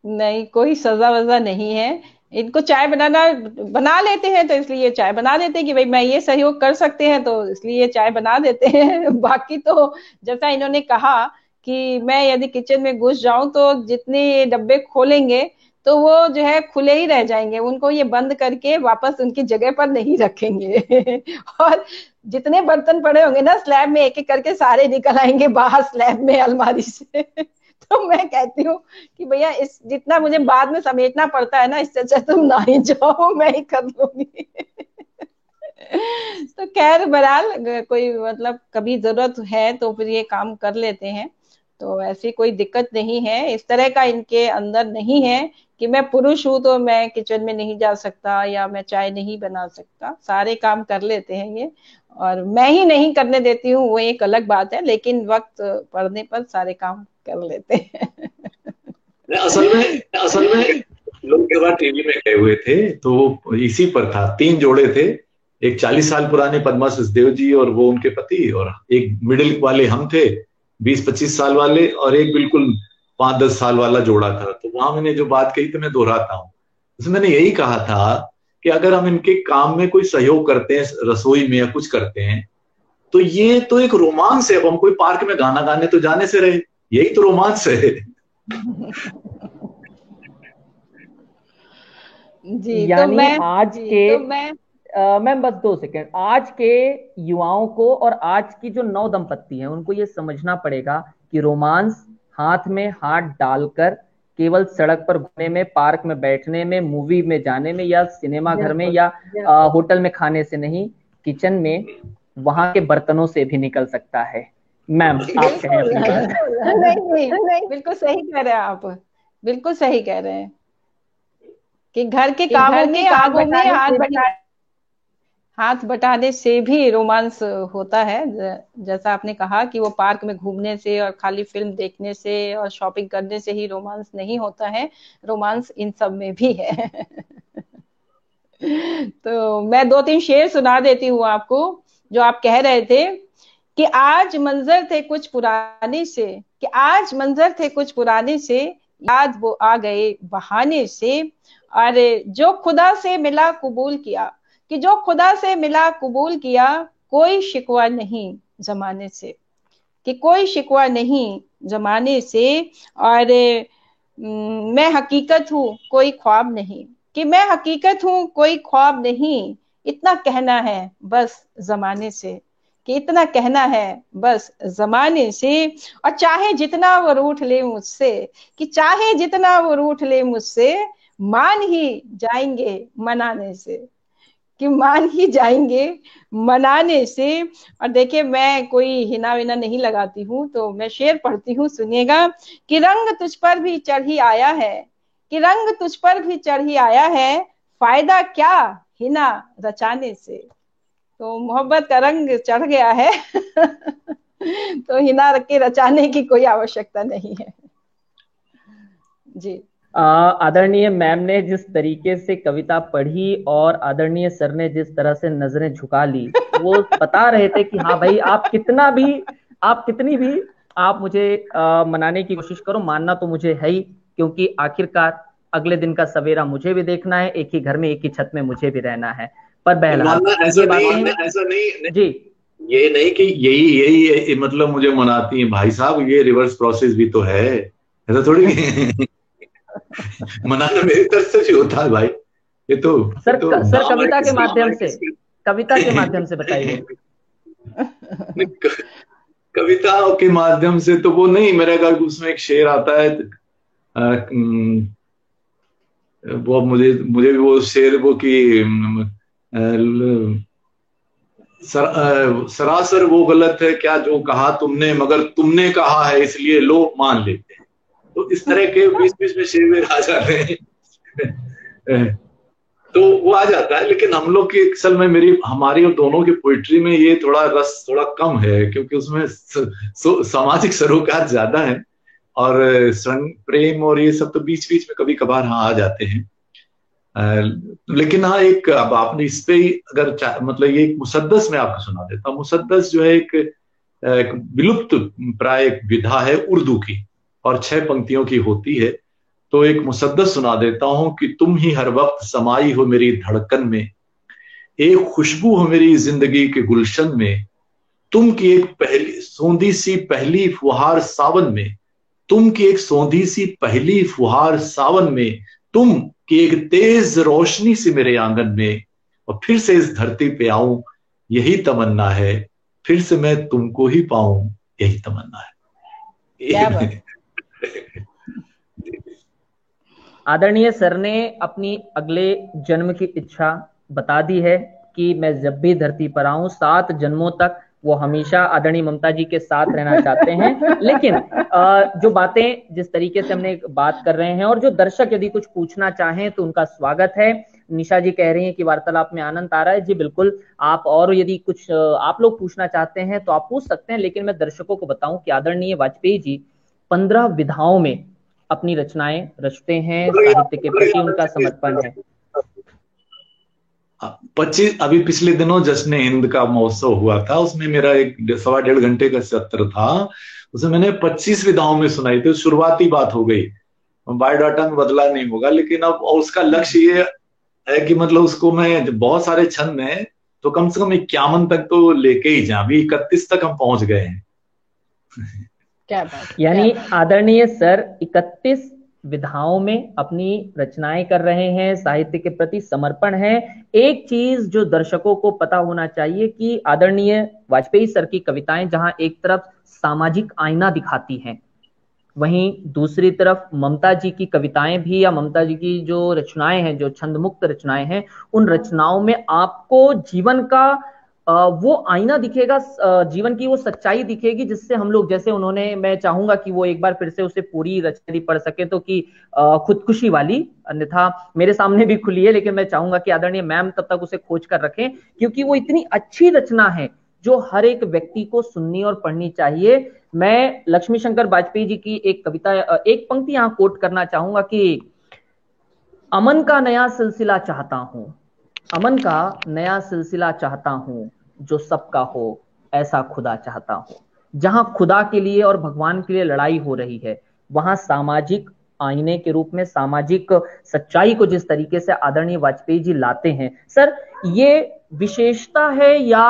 नहीं, कोई सजा वजा नहीं है। इनको चाय बनाना बना लेते हैं तो इसलिए चाय बना देते हैं कि भाई मैं ये सहयोग कर सकते हैं तो इसलिए चाय बना देते हैं। बाकी तो जैसा इन्होंने कहा कि मैं यदि किचन में घुस जाऊं तो जितने डब्बे खोलेंगे तो वो जो है खुले ही रह जाएंगे, उनको ये बंद करके वापस उनकी जगह पर नहीं रखेंगे। और जितने बर्तन पड़े होंगे ना स्लैब में, एक एक करके सारे निकल आएंगे बाहर स्लैब में अलमारी से। तो मैं कहती हूँ कि भैया इस जितना मुझे बाद में समेटना पड़ता है ना, इससे अच्छा तुम ना ही जाओ, मैं ही कर लूंगी। तो खैर बहरहाल कोई मतलब कभी जरूरत है तो फिर ये काम कर लेते हैं, तो ऐसी कोई दिक्कत नहीं है। इस तरह का इनके अंदर नहीं है कि मैं पुरुष हूं तो मैं किचन में नहीं जा सकता या मैं चाय नहीं बना सकता, सारे काम कर लेते हैं ये। और मैं ही नहीं करने देती हूँ वो एक अलग बात है, लेकिन वक्त पड़ने पर सारे काम कर लेते हैं। असल में लोग के बाद टीवी में गए हुए थे तो इसी पर था, तीन जोड़े थे, एक 40 साल पुराने पद्मा सचदेव जी और वो उनके पति, और एक मिडिल वाले हम थे 20-25 साल वाले, और एक बिल्कुल 5-10 साल वाला जोड़ा था। तो वहां मैंने जो बात कही तो मैं दोहराता हूँ, उसमें मैंने यही कहा था कि अगर हम इनके काम में कोई सहयोग करते हैं, रसोई में या कुछ करते हैं, तो ये तो एक रोमांस है। अब हम कोई पार्क में गाना गाने तो जाने से रहे, यही तो रोमांस है। जी तो यानी मैं आज के मैम बस 2 सेकेंड, आज के युवाओं को और आज की जो नव दंपत्ति हैं उनको ये समझना पड़ेगा कि रोमांस हाथ में हाथ डालकर केवल सड़क पर घूमने में, पार्क में बैठने में, मूवी में जाने में, या सिनेमा घर में, या होटल में खाने से नहीं, किचन में वहां के बर्तनों से भी निकल सकता है। मैम आप कहें अपनी बात। नहीं, बिल्कुल सही कह रहे हैं आप, बिल्कुल सही कह रहे हैं कि घर के कामों में हाथ बटाने से भी रोमांस होता है। जैसा आपने कहा कि वो पार्क में घूमने से और खाली फिल्म देखने से और शॉपिंग करने से ही रोमांस नहीं होता है, रोमांस इन सब में भी है। तो मैं 2-3 शेर सुना देती हूँ आपको, जो आप कह रहे थे कि आज मंजर थे कुछ पुराने से, कि आज मंजर थे कुछ पुराने से, याद वो आ गए बहाने से। और जो खुदा से मिला कबूल किया, कि जो खुदा से मिला कबूल किया, कोई शिकवा नहीं जमाने से, कि कोई शिकवा नहीं जमाने से। और मैं हकीकत हूँ कोई ख्वाब नहीं, कि मैं हकीकत हूँ कोई ख्वाब नहीं, इतना कहना है बस जमाने से, कि इतना कहना है बस जमाने से। और चाहे जितना वो रूठ ले मुझसे, कि चाहे जितना वो रूठ ले मुझसे, मान ही जाएंगे मनाने से, कि मान ही जाएंगे मनाने से। और देखिए मैं कोई हिना विना नहीं लगाती हूँ, तो मैं शेर पढ़ती हूँ, सुनिएगा। कि रंग तुझ पर भी चढ़ ही आया है, कि रंग तुझ पर भी चढ़ ही आया है, फायदा क्या हिना रचाने से। तो मोहब्बत का रंग चढ़ गया है। तो हिना रख के रचाने की कोई आवश्यकता नहीं है। जी आदरणीय मैम ने जिस तरीके से कविता पढ़ी और आदरणीय सर ने जिस तरह से नजरें झुका ली, वो बता रहे थे कि हाँ भाई, आप कितनी भी आप मुझे मनाने की कोशिश करो, मानना तो मुझे है ही, क्योंकि आखिरकार अगले दिन का सवेरा मुझे भी देखना है, एक ही घर में एक ही छत में मुझे भी रहना है। पर बहरहाल ऐसा नहीं जी, ये नहीं कि यही मतलब मुझे मनाती है। भाई साहब, ये रिवर्स प्रोसेस भी तो है, ऐसा थोड़ी मनाना मेरी तरफ से भी होता है भाई। ये तो सर कविता के है माध्यम से बताइए। कविताओं के माध्यम से तो वो नहीं, मेरे ख्याल उसमें एक शेर आता है, वो मुझे भी वो शेर, वो कि सरासर वो गलत है क्या जो कहा तुमने, मगर तुमने कहा है इसलिए लोग मान लेते हैं। तो इस तरह के बीच बीच में शेर आ जाते हैं, तो वो आ जाता है। लेकिन हम लोग की असल में हमारी और दोनों की पोइट्री में ये थोड़ा रस थोड़ा कम है, क्योंकि उसमें सामाजिक सरोकार ज्यादा है, और प्रेम और ये सब तो बीच बीच में कभी कभार हाँ आ जाते हैं। लेकिन हाँ, अब आपने इस पे ही अगर मतलब ये एक मुसद्दस में आपको सुना देता हूँ। मुसद्दस जो है एक विलुप्त प्राय एक विधा है उर्दू की, और 6 पंक्तियों की होती है। तो एक मुसद्दस सुना देता हूं कि तुम ही हर वक्त समाई हो मेरी धड़कन में, एक खुशबू हो मेरी जिंदगी के गुलशन में, तुम की एक पहली सौंधी सी पहली फुहार सावन में, तुम की एक सौंधी सी पहली फुहार सावन में, तुम की एक तेज रोशनी सी मेरे आंगन में, और फिर से इस धरती पे आऊं यही तमन्ना है, फिर से मैं तुमको ही पाऊं यही तमन्ना है। क्या बात। आदरणीय सर ने अपनी अगले जन्म की इच्छा बता दी है कि मैं जब भी धरती पर आऊं 7 जन्मों तक वो हमेशा आदरणीय ममता जी के साथ रहना चाहते हैं। लेकिन जो बातें जिस तरीके से हमने बात कर रहे हैं, और जो दर्शक यदि कुछ पूछना चाहें तो उनका स्वागत है। निशा जी कह रही हैं कि वार्तालाप में आनंद आ रहा है। जी बिल्कुल, आप और यदि कुछ आप लोग पूछना चाहते हैं तो आप पूछ सकते हैं। लेकिन मैं दर्शकों को बताऊं कि आदरणीय वाजपेयी जी 15 विधाओं में अपनी रचनाएं रचते हैं, साहित्य के प्रति उनका समर्पण है। 25 अभी पिछले दिनों जश्न हिंद का महोत्सव हुआ था, उसमें मेरा एक 1.25 घंटे का सत्र था। उसमें मैंने 25 विधाओं में सुनाई थी। शुरुआती बात हो गई, बायोडाटा में बदला नहीं होगा, लेकिन अब उसका लक्ष्य ये है कि मतलब उसको मैं बहुत सारे छंद में तो कम से कम 51 तक तो लेके ही जाऊं। अभी 31 तक हम पहुंच गए हैं। क्या बात। यानी आदरणीय सर 31 विधाओं में अपनी रचनाएं कर रहे हैं, साहित्य के प्रति समर्पण है। एक चीज जो दर्शकों को पता होना चाहिए कि आदरणीय वाजपेयी सर की कविताएं जहां एक तरफ सामाजिक आईना दिखाती हैं, वहीं दूसरी तरफ ममता जी की कविताएं भी, या ममता जी की जो रचनाएं हैं, जो छंद मुक्त रचनाएं हैं, उन रचनाओं में आपको जीवन का वो आईना दिखेगा, जीवन की वो सच्चाई दिखेगी, जिससे हम लोग, जैसे उन्होंने, मैं चाहूंगा कि वो एक बार फिर से उसे पूरी रचना पढ़ सके तो कि खुदकुशी वाली, अन्यथा मेरे सामने भी खुली है, लेकिन मैं चाहूंगा कि आदरणीय मैम तब तक उसे खोज कर रखें, क्योंकि वो इतनी अच्छी रचना है जो हर एक व्यक्ति को सुननी और पढ़नी चाहिए। मैं लक्ष्मी शंकर वाजपेयी जी की एक कविता, एक पंक्ति यहां कोट करना चाहूंगा कि अमन का नया सिलसिला चाहता हूं, अमन का नया सिलसिला चाहता हूं, जो सबका हो ऐसा खुदा चाहता हूं। जहां खुदा के लिए और भगवान के लिए लड़ाई हो रही है, वहां सामाजिक आईने के रूप में सामाजिक सच्चाई को जिस तरीके से आदरणीय वाजपेयी जी लाते हैं, सर ये विशेषता है या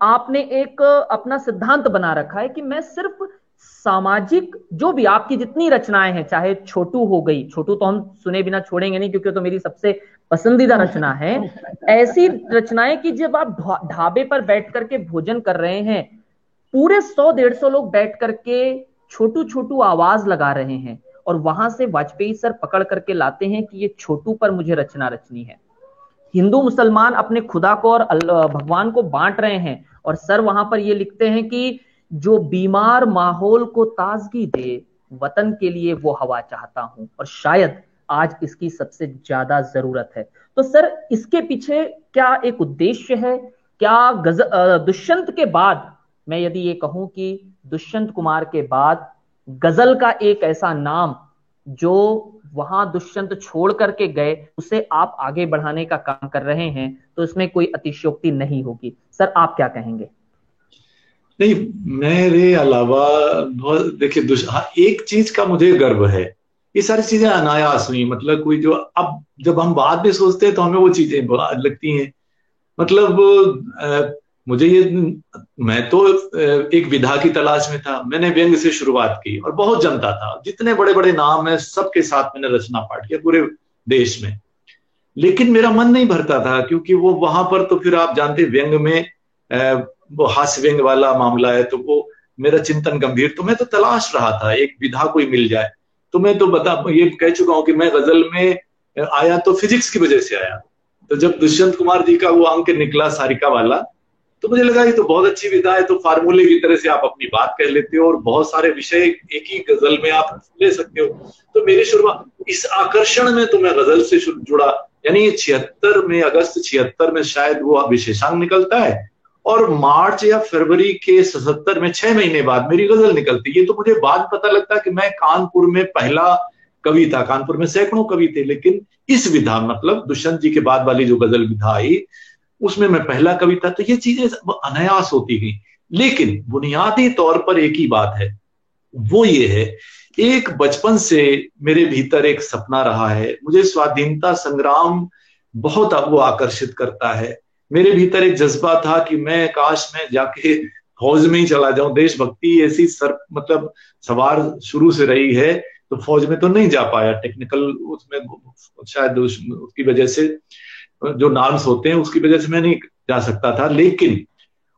आपने एक अपना सिद्धांत बना रखा है कि मैं सिर्फ सामाजिक, जो भी आपकी जितनी रचनाएं हैं, चाहे छोटू हो गई, छोटू तो हम सुने बिना छोड़ेंगे नहीं क्योंकि तो मेरी सबसे पसंदीदा रचना है, ऐसी रचनाएं कि जब आप ढाबे पर बैठ करके भोजन कर रहे हैं, पूरे 100-150 लोग बैठ करके छोटू छोटू आवाज लगा रहे हैं, और वहां से वाजपेयी सर पकड़ करके लाते हैं कि ये छोटू पर मुझे रचना रचनी है। हिंदू मुसलमान अपने खुदा को और भगवान को बांट रहे हैं, और सर वहां पर ये लिखते हैं कि जो बीमार माहौल को ताजगी दे, वतन के लिए वो हवा चाहता हूं, और शायद आज इसकी सबसे ज्यादा जरूरत है। तो सर इसके पीछे क्या एक उद्देश्य है? क्या दुष्यंत के बाद मैं यदि ये कहूं कि दुष्यंत कुमार के बाद गजल का एक ऐसा नाम जो वहां दुष्यंत छोड़ करके गए उसे आप आगे बढ़ाने का काम कर रहे हैं, तो इसमें कोई अतिशयोक्ति नहीं होगी। सर, आप क्या कहेंगे? नहीं, मेरे अलावा देखिए, हाँ, एक चीज का मुझे गर्व है, ये सारी चीजें अनायास हुई। मतलब कोई जो, अब जब हम बाद में सोचते हैं तो हमें वो चीजें लगती हैं। मतलब मुझे ये, मैं तो एक विधा की तलाश में था। मैंने व्यंग से शुरुआत की और बहुत जमता था। जितने बड़े बड़े नाम है सबके साथ मैंने रचना पाठ किया पूरे देश में। लेकिन मेरा मन नहीं भरता था, क्योंकि वो वहां पर तो फिर आप जानते व्यंग में वो हास्य व्यंग वाला मामला है, तो वो मेरा चिंतन गंभीर। तो मैं तो तलाश रहा था एक विधा कोई मिल जाए। तो मैं तो ये कह चुका हूं कि मैं गजल में आया तो फिजिक्स की वजह से आया। तो जब दुष्यंत कुमार जी का वो अंक निकला सारिका वाला, तो मुझे लगा ये तो बहुत अच्छी विधा है। तो फार्मूले की तरह से आप अपनी बात कह लेते हो और बहुत सारे विषय एक ही गजल में आप ले सकते हो। तो मेरी शुरुआत इस आकर्षण में तो मैं गजल से जुड़ा। यानी 76 में, अगस्त 76 में शायद वो विशेषांक निकलता है, और मार्च या फरवरी के 77 में 6 महीने बाद मेरी गजल निकलती। ये तो मुझे बाद पता लगता कि मैं कानपुर में पहला कवि था। कानपुर में सैकड़ों कवि थे, लेकिन इस विधा, मतलब दुष्यंत जी के बाद वाली जो गजल विधा आई, उसमें मैं पहला कवि था। तो ये चीजें अनायास होती गई। लेकिन बुनियादी तौर पर एक ही बात है, वो ये है, एक बचपन से मेरे भीतर एक सपना रहा है। मुझे स्वाधीनता संग्राम बहुत वो आकर्षित करता है। मेरे भीतर एक जज्बा था कि मैं काश में जाके फौज में ही चला जाऊं। देशभक्ति ऐसी मतलब सवार शुरू से रही है, तो फौज में तो नहीं जा पाया। टेक्निकल उसमें शायद उसकी वजह से, जो नॉर्म्स होते हैं उसकी वजह से मैं नहीं जा सकता था। लेकिन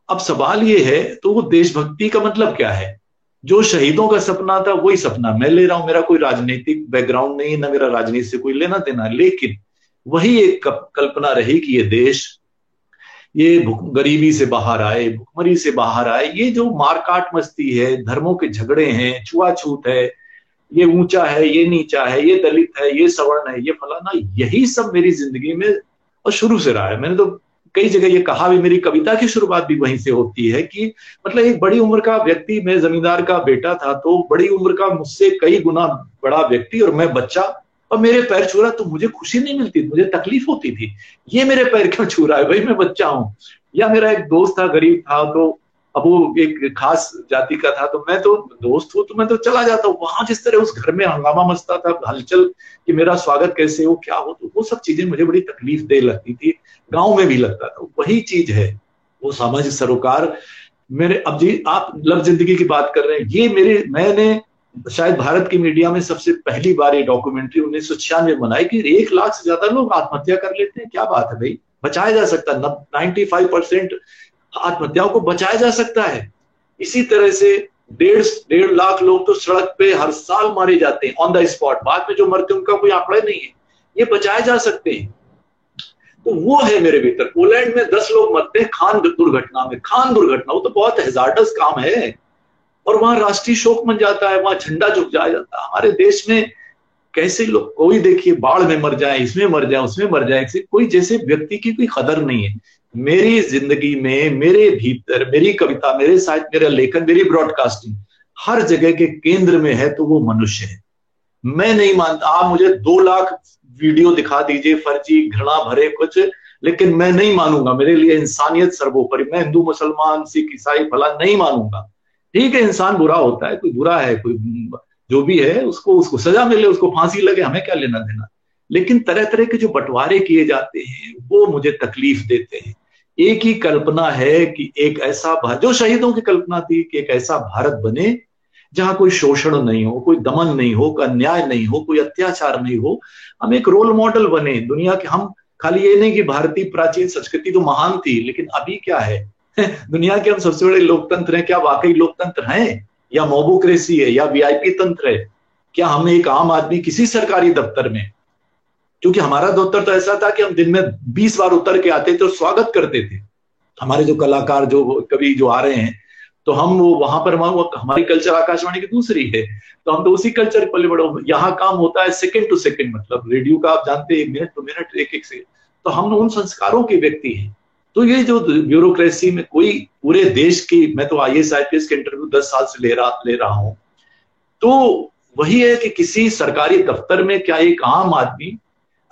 अब सवाल ये है, तो वो देशभक्ति का मतलब क्या है? जो शहीदों का सपना था वही सपना मैं ले रहा हूं। मेरा कोई राजनीतिक बैकग्राउंड नहीं है, ना मेरा राजनीति से कोई लेना देना, लेकिन वही एक कल्पना रही कि ये देश, ये गरीबी से बाहर आए, भुखमरी से बाहर आए। ये जो मारकाट मस्ती है, धर्मों के झगड़े हैं, छुआछूत है, ये ऊंचा है, ये नीचा है, ये दलित है, ये सवर्ण है, ये फलाना, यही सब मेरी जिंदगी में और शुरू से रहा है। मैंने तो कई जगह ये कहा भी, मेरी कविता की शुरुआत भी वहीं से होती है कि मतलब एक बड़ी उम्र का व्यक्ति, मैं जमींदार का बेटा था, तो बड़ी उम्र का मुझसे कई गुना बड़ा व्यक्ति और मैं बच्चा, और मेरे पैर छू रहा, तो मुझे खुशी नहीं मिलती, मुझे तकलीफ होती थी। ये मेरे पैर क्यों छू रहा है भाई, मैं बच्चा हूं। या मेरा एक दोस्त था, गरीब था, तो अब वो एक खास जाति का था, तो मैं तो दोस्त हूं तो मैं तो चला जाता हूँ वहां। जिस तरह उस घर में हंगामा मचता था, हलचल, कि मेरा स्वागत कैसे हो, क्या हो, तो वो सब चीजें मुझे बड़ी तकलीफ दे लगती थी। गांव में भी लगता था। वही चीज है, वो सामाजिक सरोकार मेरे। अब जी आप लव जिंदगी की बात कर रहे हैं, ये मैंने शायद भारत की मीडिया में सबसे पहली बार ये डॉक्यूमेंट्री 1996 में बनाई कि 1 लाख से ज्यादा लोग आत्महत्या कर लेते हैं। क्या बात है भाई, बचाया जा सकता है। 95% आत्महत्याओं को बचाया जा सकता है। इसी तरह से 1.5 लाख लोग तो सड़क पे हर साल मारे जाते हैं ऑन द स्पॉट। बाद में जो मरते हैं उनका कोई आंकड़ा नहीं है, ये बचाए जा सकते हैं। तो वो है मेरे भीतर। पोलैंड में 10 लोग मरते हैं खान दुर्घटना में। खान दुर्घटना, वो तो बहुत हैजार्डस काम है, और वहां राष्ट्रीय शोक मन जाता है, वहां झंडा झुक जाता है। हमारे देश में कैसे लोग, कोई देखिए बाढ़ में मर जाए, इसमें मर जाए, उसमें मर जाए, कोई जैसे व्यक्ति की कोई कदर नहीं है। मेरी जिंदगी में, मेरे भीतर, मेरी कविता, मेरे साहित्य, मेरा लेखन, मेरी ब्रॉडकास्टिंग हर जगह के केंद्र में है, तो वो मनुष्य है। मैं नहीं मानता, आप मुझे 2 लाख वीडियो दिखा दीजिए फर्जी घृणा भरे कुछ, लेकिन मैं नहीं मानूंगा। मेरे लिए इंसानियत सर्वोपरि। मैं हिंदू, मुसलमान, सिख, ईसाई फला नहीं मानूंगा। ठीक है, इंसान बुरा होता है, कोई बुरा है, कोई जो भी है, उसको सजा मिले, उसको फांसी लगे, हमें क्या लेना देना। लेकिन तरह तरह के जो बंटवारे किए जाते हैं वो मुझे तकलीफ देते हैं। एक ही कल्पना है कि एक ऐसा भारत, जो शहीदों की कल्पना थी कि एक ऐसा भारत बने जहां कोई शोषण नहीं हो, कोई दमन नहीं हो, कोई अन्याय नहीं हो, कोई अत्याचार नहीं हो। हम एक रोल मॉडल बने दुनिया के। हम खाली ये नहीं कि भारतीय प्राचीन संस्कृति तो महान थी, लेकिन अभी क्या है दुनिया के हम सबसे बड़े लोकतंत्र हैं। क्या वाकई लोकतंत्र हैं, या मोबोक्रेसी है, या वीआईपी तंत्र है? क्या हम एक आम आदमी किसी सरकारी दफ्तर में, क्योंकि हमारा दफ्तर तो ऐसा था कि हम दिन में 20 बार उतर के आते थे और स्वागत करते थे। हमारे जो कलाकार, जो कवि जो आ रहे हैं, तो हम वो वहां पर, हमारी कल्चर आकाशवाणी की दूसरी है, तो हम तो उसी कल्चर पले बड़े। यहाँ काम होता है सेकंड टू सेकंड, मतलब रेडियो का आप जानते हैं, मिनट टू मिनट, एक एक से। तो हम उन संस्कारों के व्यक्ति हैं। तो ये जो ब्यूरोक्रेसी में कोई पूरे देश की, मैं तो IAS IPS के इंटरव्यू 10 साल से ले रहा हूं, तो वही है कि किसी सरकारी दफ्तर में क्या एक आम आदमी,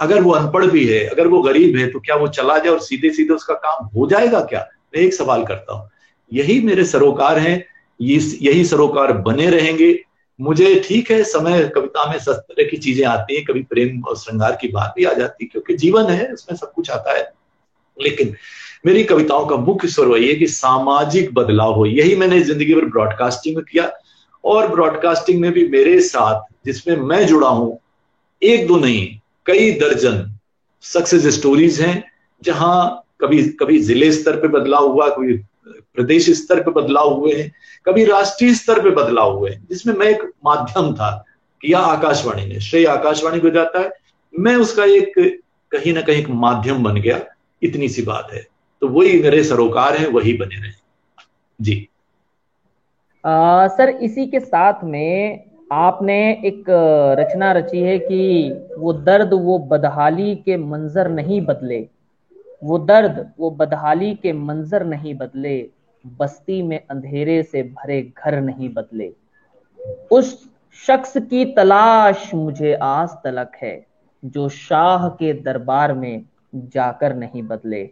अगर वो अनपढ़ भी है, अगर वो गरीब है, तो क्या वो चला जाए और सीधे सीधे उसका काम हो जाएगा क्या? मैं एक सवाल करता हूं। यही मेरे सरोकार हैं, यही सरोकार बने रहेंगे। मुझे ठीक है, समय कविता में सब तरह की चीजें आती हैं, कभी प्रेम और श्रृंगार की बात भी आ जाती है, क्योंकि जीवन है, उसमें सब कुछ आता है। लेकिन मेरी कविताओं का मुख्य स्वर वही है कि सामाजिक बदलाव हो। यही मैंने जिंदगी भर ब्रॉडकास्टिंग में किया, और ब्रॉडकास्टिंग में भी मेरे साथ, जिसमें मैं जुड़ा हूं, एक दो नहीं, कई दर्जन सक्सेस स्टोरीज हैं, जहां कभी कभी जिले स्तर पे बदलाव हुआ, कभी प्रदेश स्तर पे बदलाव हुए हैं, कभी राष्ट्रीय स्तर पे बदलाव हुए हैं, जिसमें मैं एक माध्यम था कि यह आकाशवाणी ने, श्रेय आकाशवाणी को जाता है, मैं उसका एक कहीं ना कहीं एक माध्यम बन गया। इतनी सी बात है। तो वही मेरे सरोकार हैं, वही बने रहे। जी सर, इसी के साथ में आपने एक रचना रची है कि वो दर्द वो बदहाली के मंजर नहीं बदले, वो दर्द वो बदहाली के मंजर नहीं बदले, बस्ती में अंधेरे से भरे घर नहीं बदले, उस शख्स की तलाश मुझे आज तलक है, जो शाह के दरबार में जाकर नहीं बदले।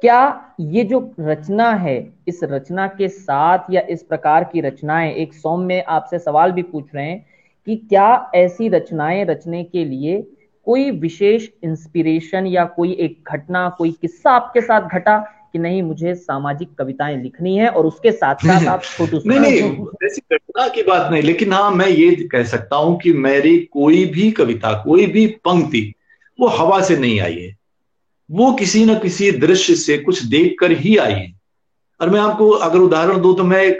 क्या ये जो रचना है, इस रचना के साथ या इस प्रकार की रचनाएं, एक सौम्य आपसे सवाल भी पूछ रहे हैं कि क्या ऐसी रचनाएं रचने के लिए कोई विशेष इंस्पिरेशन या कोई एक घटना, कोई किस्सा आपके साथ घटा कि नहीं मुझे सामाजिक कविताएं लिखनी है, और उसके साथ साथ आप छोटू नहीं, ऐसी घटना की बात नहीं, लेकिन हाँ, मैं ये कह सकता हूं कि मेरी कोई भी कविता, कोई भी पंक्ति वो हवा से नहीं आई है, वो किसी न किसी दृश्य से कुछ देखकर ही आई है। और मैं आपको अगर उदाहरण दूं, तो मैं एक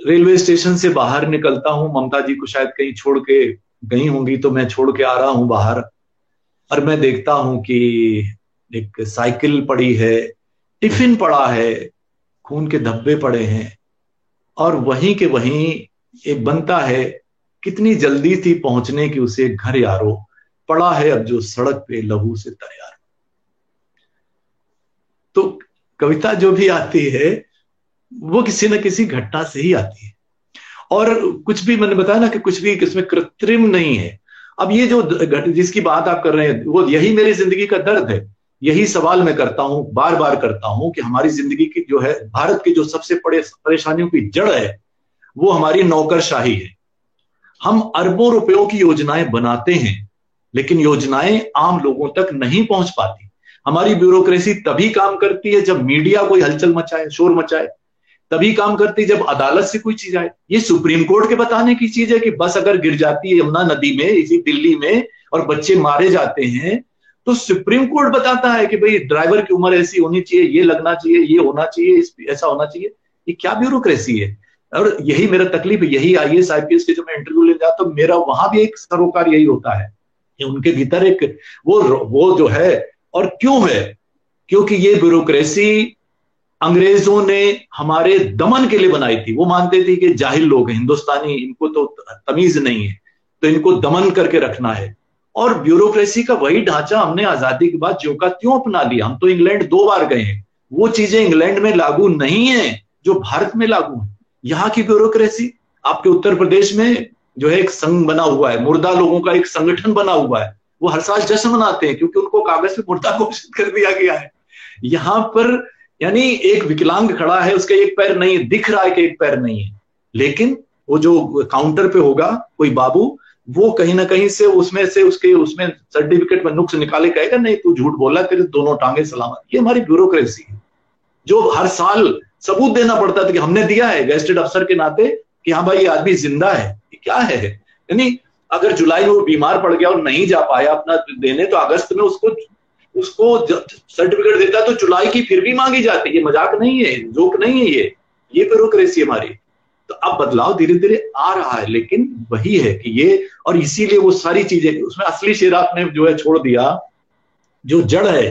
रेलवे स्टेशन से बाहर निकलता हूं, ममता जी को शायद कहीं छोड़ के गई होंगी, तो मैं छोड़ के आ रहा हूं बाहर, और मैं देखता हूं कि एक साइकिल पड़ी है, टिफिन पड़ा है, खून के धब्बे पड़े हैं, और वहीं के वहीं एक बनता है, कितनी जल्दी थी पहुंचने की उसे घर यारो, पड़ा है अब जो सड़क पे लहू से तैयार। तो कविता जो भी आती है वो किसी न किसी घटना से ही आती है, और कुछ भी, मैंने बताया ना कि कुछ भी इसमें कृत्रिम नहीं है। अब ये जो जिसकी बात आप कर रहे हैं, वो यही मेरी जिंदगी का दर्द है। यही सवाल मैं करता हूं, बार बार करता हूं, कि हमारी जिंदगी की जो है, भारत की जो सबसे बड़े परेशानियों की जड़ है, वो हमारी नौकरशाही है। हम अरबों रुपयों की योजनाएं बनाते हैं, लेकिन योजनाएं आम लोगों तक नहीं पहुंच पाती। हमारी ब्यूरोक्रेसी तभी काम करती है जब मीडिया कोई हलचल मचाए, शोर मचाए, तभी काम करती है जब अदालत से कोई चीज आए। ये सुप्रीम कोर्ट के बताने की चीज है कि बस अगर गिर जाती है यमुना नदी में, इसी दिल्ली में, और बच्चे मारे जाते हैं, तो सुप्रीम कोर्ट बताता है कि भाई ड्राइवर की उम्र ऐसी होनी चाहिए, ये लगना चाहिए, ये होना चाहिए, ऐसा होना चाहिए। ये क्या ब्यूरोक्रेसी है? और यही मेरा तकलीफ है। यही IAS IPS के जो मैं इंटरव्यू ले जाता हूं, मेरा वहां भी एक सरोकार यही होता है कि उनके भीतर एक वो जो है, और क्यों है? क्योंकि ये ब्यूरोक्रेसी अंग्रेजों ने हमारे दमन के लिए बनाई थी। वो मानते थे कि जाहिल लोग हैं हिंदुस्तानी, इनको तो तमीज नहीं है, तो इनको दमन करके रखना है। और ब्यूरोक्रेसी का वही ढांचा हमने आजादी के बाद ज्यों का त्यों अपना लिया। हम तो इंग्लैंड 2 बार गए हैं, वो चीजें इंग्लैंड में लागू नहीं है जो भारत में लागू है। यहाँ की ब्यूरोक्रेसी, आपके उत्तर प्रदेश में जो है एक संघ बना हुआ है, मुर्दा लोगों का एक संगठन बना हुआ है, वो हर साल जश्न मनाते हैं क्योंकि उनको कागज पे मुर्दा घोषित कर दिया गया है। यहाँ पर यानी एक विकलांग खड़ा है, उसका एक पैर नहीं है, दिख रहा है कि एक पैर नहीं है, लेकिन वो जो काउंटर पे होगा कोई बाबू, वो कहीं ना कहीं से उसमें सर्टिफिकेट में नुक्स निकाले, कहेगा नहीं तू झूठ बोला, तेरे दोनों टांगे सलामत। ये हमारी ब्यूरोक्रेसी है, जो हर साल सबूत देना पड़ता था कि हमने दिया है गेस्टेड अफसर के नाते कि हाँ भाई ये आदमी जिंदा है। ये क्या है? यानी अगर जुलाई में वो बीमार पड़ गया और नहीं जा पाया अपना देने, तो अगस्त में उसको सर्टिफिकेट देता, तो जुलाई की फिर भी मांगी जाती है। ये मजाक नहीं है, जोक नहीं है, ये ब्यूरोक्रेसी हमारी। तो अब बदलाव धीरे धीरे आ रहा है, लेकिन वही है कि ये, और इसीलिए वो सारी चीजें, उसमें असली शेर आपने जो है छोड़ दिया, जो जड़ है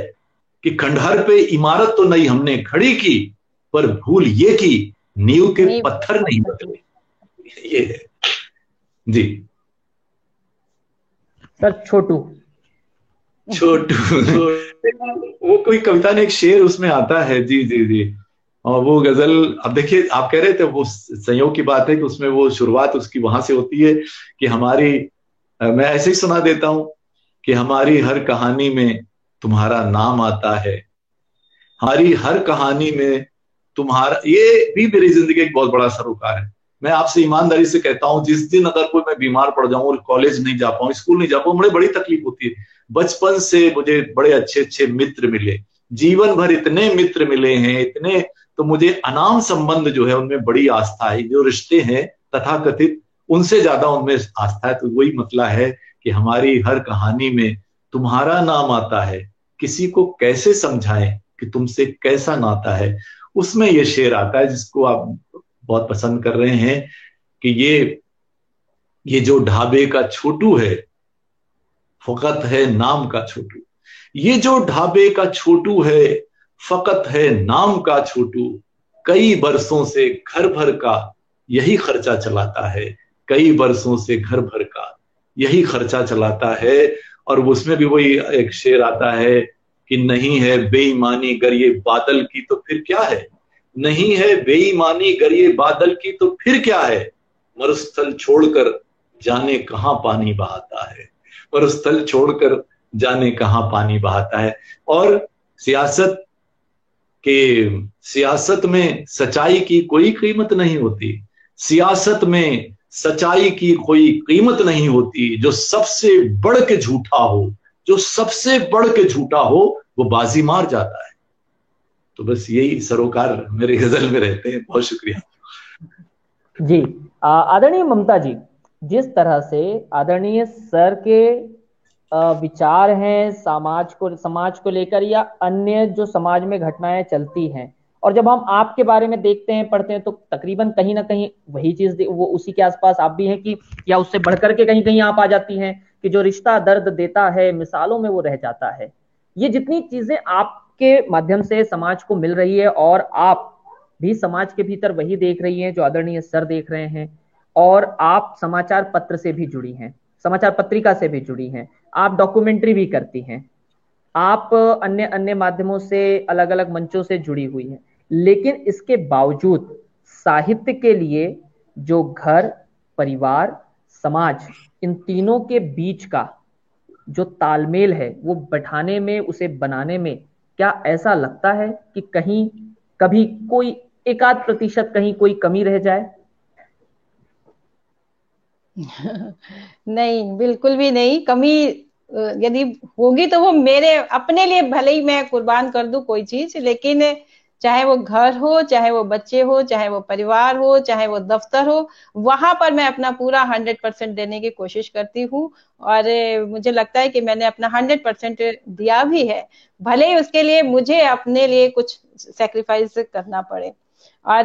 कि खंडहर पे इमारत तो नहीं हमने खड़ी की, पर भूल ये की नींव के पत्थर नहीं बदले। ये है जी सर। छोटू वो कोई कविता ने एक शेर उसमें आता है, जी जी जी। और वो गजल, अब देखिए आप कह रहे थे वो संयोग की बात है कि उसमें वो शुरुआत उसकी वहां से होती है कि हमारी, मैं ऐसे ही सुना देता हूं कि हमारी हर कहानी में तुम्हारा नाम आता है, हमारी हर कहानी में तुम्हारा, ये भी मेरी जिंदगी एक बहुत बड़ा सरोकार है। मैं आपसे ईमानदारी से कहता हूं, जिस दिन अगर कोई मैं बीमार पड़ जाऊं और कॉलेज नहीं जा पाऊं, स्कूल नहीं जा पाऊं, मुझे बड़ी तकलीफ होती है। बचपन से मुझे बड़े अच्छे अच्छे मित्र मिले, जीवन भर इतने मित्र मिले हैं, इतने, तो मुझे अनाम संबंध जो है उनमें बड़ी आस्था है। जो रिश्ते हैं तथाकथित, उनसे ज्यादा उनमें आस्था है। तो वही मतलब है कि हमारी हर कहानी में तुम्हारा नाम आता है, किसी को कैसे समझाएं कि तुमसे कैसा नाता है। उसमें ये शेर आता है जिसको आप बहुत पसंद कर रहे हैं कि ये जो ढाबे का छोटू है, फकत है नाम का छोटू। ये जो ढाबे का छोटू है, फकत है नाम का छोटू, कई बरसों से घर भर का यही खर्चा चलाता है, कई बरसों से घर भर का यही खर्चा चलाता है। और उसमें भी वही एक शेर आता है कि नहीं है बेईमानी गर ये बादल की तो फिर क्या है, नहीं है बेईमानी गर ये बादल की तो फिर क्या है, मरुस्थल छोड़कर जाने कहां पानी बहाता है, मरुस्थल छोड़कर जाने कहां पानी बहाता है। और सियासत सियासत में सच्चाई की कोई कीमत नहीं होती, सियासत में सच्चाई की कोई कीमत नहीं होती, जो सबसे बढ़ के झूठा हो, जो सबसे बढ़ के झूठा हो वो बाजी मार जाता है। तो बस यही सरोकार मेरे गजल में रहते हैं। बहुत शुक्रिया जी। आदरणीय ममता जी, जिस तरह से आदरणीय सर के विचार हैं समाज को लेकर या अन्य जो समाज में घटनाएं चलती हैं, और जब हम आपके बारे में देखते हैं पढ़ते हैं तो तकरीबन कहीं ना कहीं वही चीज वो उसी के आसपास आप भी हैं कि या उससे बढ़कर के कहीं कहीं आप आ जाती हैं कि जो रिश्ता दर्द देता है मिसालों में वो रह जाता है। ये जितनी चीजें आपके माध्यम से समाज को मिल रही है और आप भी समाज के भीतर वही देख रही हैं जो आदरणीय सर देख रहे हैं, और आप समाचार पत्र से भी जुड़ी हैं, समाचार पत्रिका से भी जुड़ी हैं, आप डॉक्यूमेंट्री भी करती हैं, आप अन्य अन्य माध्यमों से अलग अलग मंचों से जुड़ी हुई हैं, लेकिन इसके बावजूद साहित्य के लिए जो घर, परिवार, समाज, इन तीनों के बीच का जो तालमेल है वो बैठाने में, उसे बनाने में, क्या ऐसा लगता है कि कहीं कभी कोई एकाध प्रतिशत कहीं कोई कमी रह जाए? नहीं, बिल्कुल भी नहीं। कमी यदि होगी तो वो मेरे अपने लिए, भले ही मैं कुर्बान कर दूं कोई चीज, लेकिन चाहे वो घर हो, चाहे वो बच्चे हो, चाहे वो परिवार हो, चाहे वो दफ्तर हो, वहां पर मैं अपना पूरा 100% देने की कोशिश करती हूँ। और मुझे लगता है कि मैंने अपना 100% दिया भी है, भले ही उसके लिए मुझे अपने लिए कुछ सेक्रीफाइस करना पड़े। और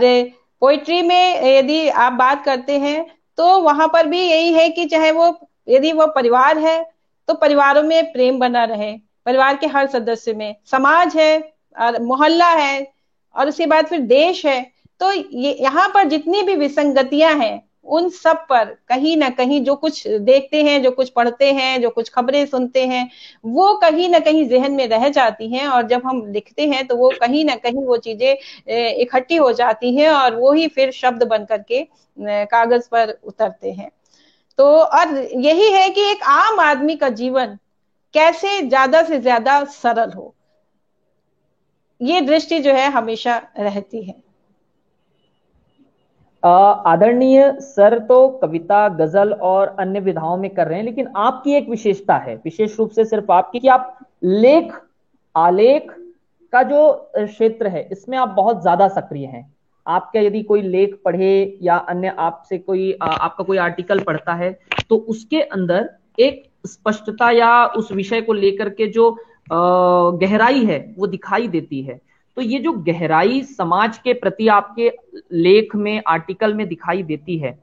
पोइट्री में यदि आप बात करते हैं तो वहां पर भी यही है कि चाहे वो, यदि वो परिवार है तो परिवारों में प्रेम बना रहे, परिवार के हर सदस्य में, समाज है और मोहल्ला है, और उसके बाद फिर देश है। तो ये यहाँ पर जितनी भी विसंगतियां हैं उन सब पर कहीं ना कहीं जो कुछ देखते हैं, जो कुछ पढ़ते हैं, जो कुछ खबरें सुनते हैं, वो कहीं ना कहीं जहन में रह जाती हैं, और जब हम लिखते हैं तो वो कहीं ना कहीं वो चीजें इकट्ठी हो जाती हैं और वो ही फिर शब्द बन करके कागज पर उतरते हैं। तो और यही है कि एक आम आदमी का जीवन कैसे ज्यादा से ज्यादा सरल हो, ये दृष्टि जो है हमेशा रहती है। आदरणीय सर तो कविता, गजल और अन्य विधाओं में कर रहे हैं, लेकिन आपकी एक विशेषता है, विशेष रूप से सिर्फ आपकी, कि आप लेख आलेख का जो क्षेत्र है इसमें आप बहुत ज्यादा सक्रिय हैं। आपका यदि कोई लेख पढ़े या अन्य आपसे कोई आपका कोई आर्टिकल पढ़ता है तो उसके अंदर एक स्पष्टता या उस विषय को लेकर के जो गहराई है वो दिखाई देती है। तो ये जो गहराई समाज के प्रति आपके लेख में, आर्टिकल में दिखाई देती है,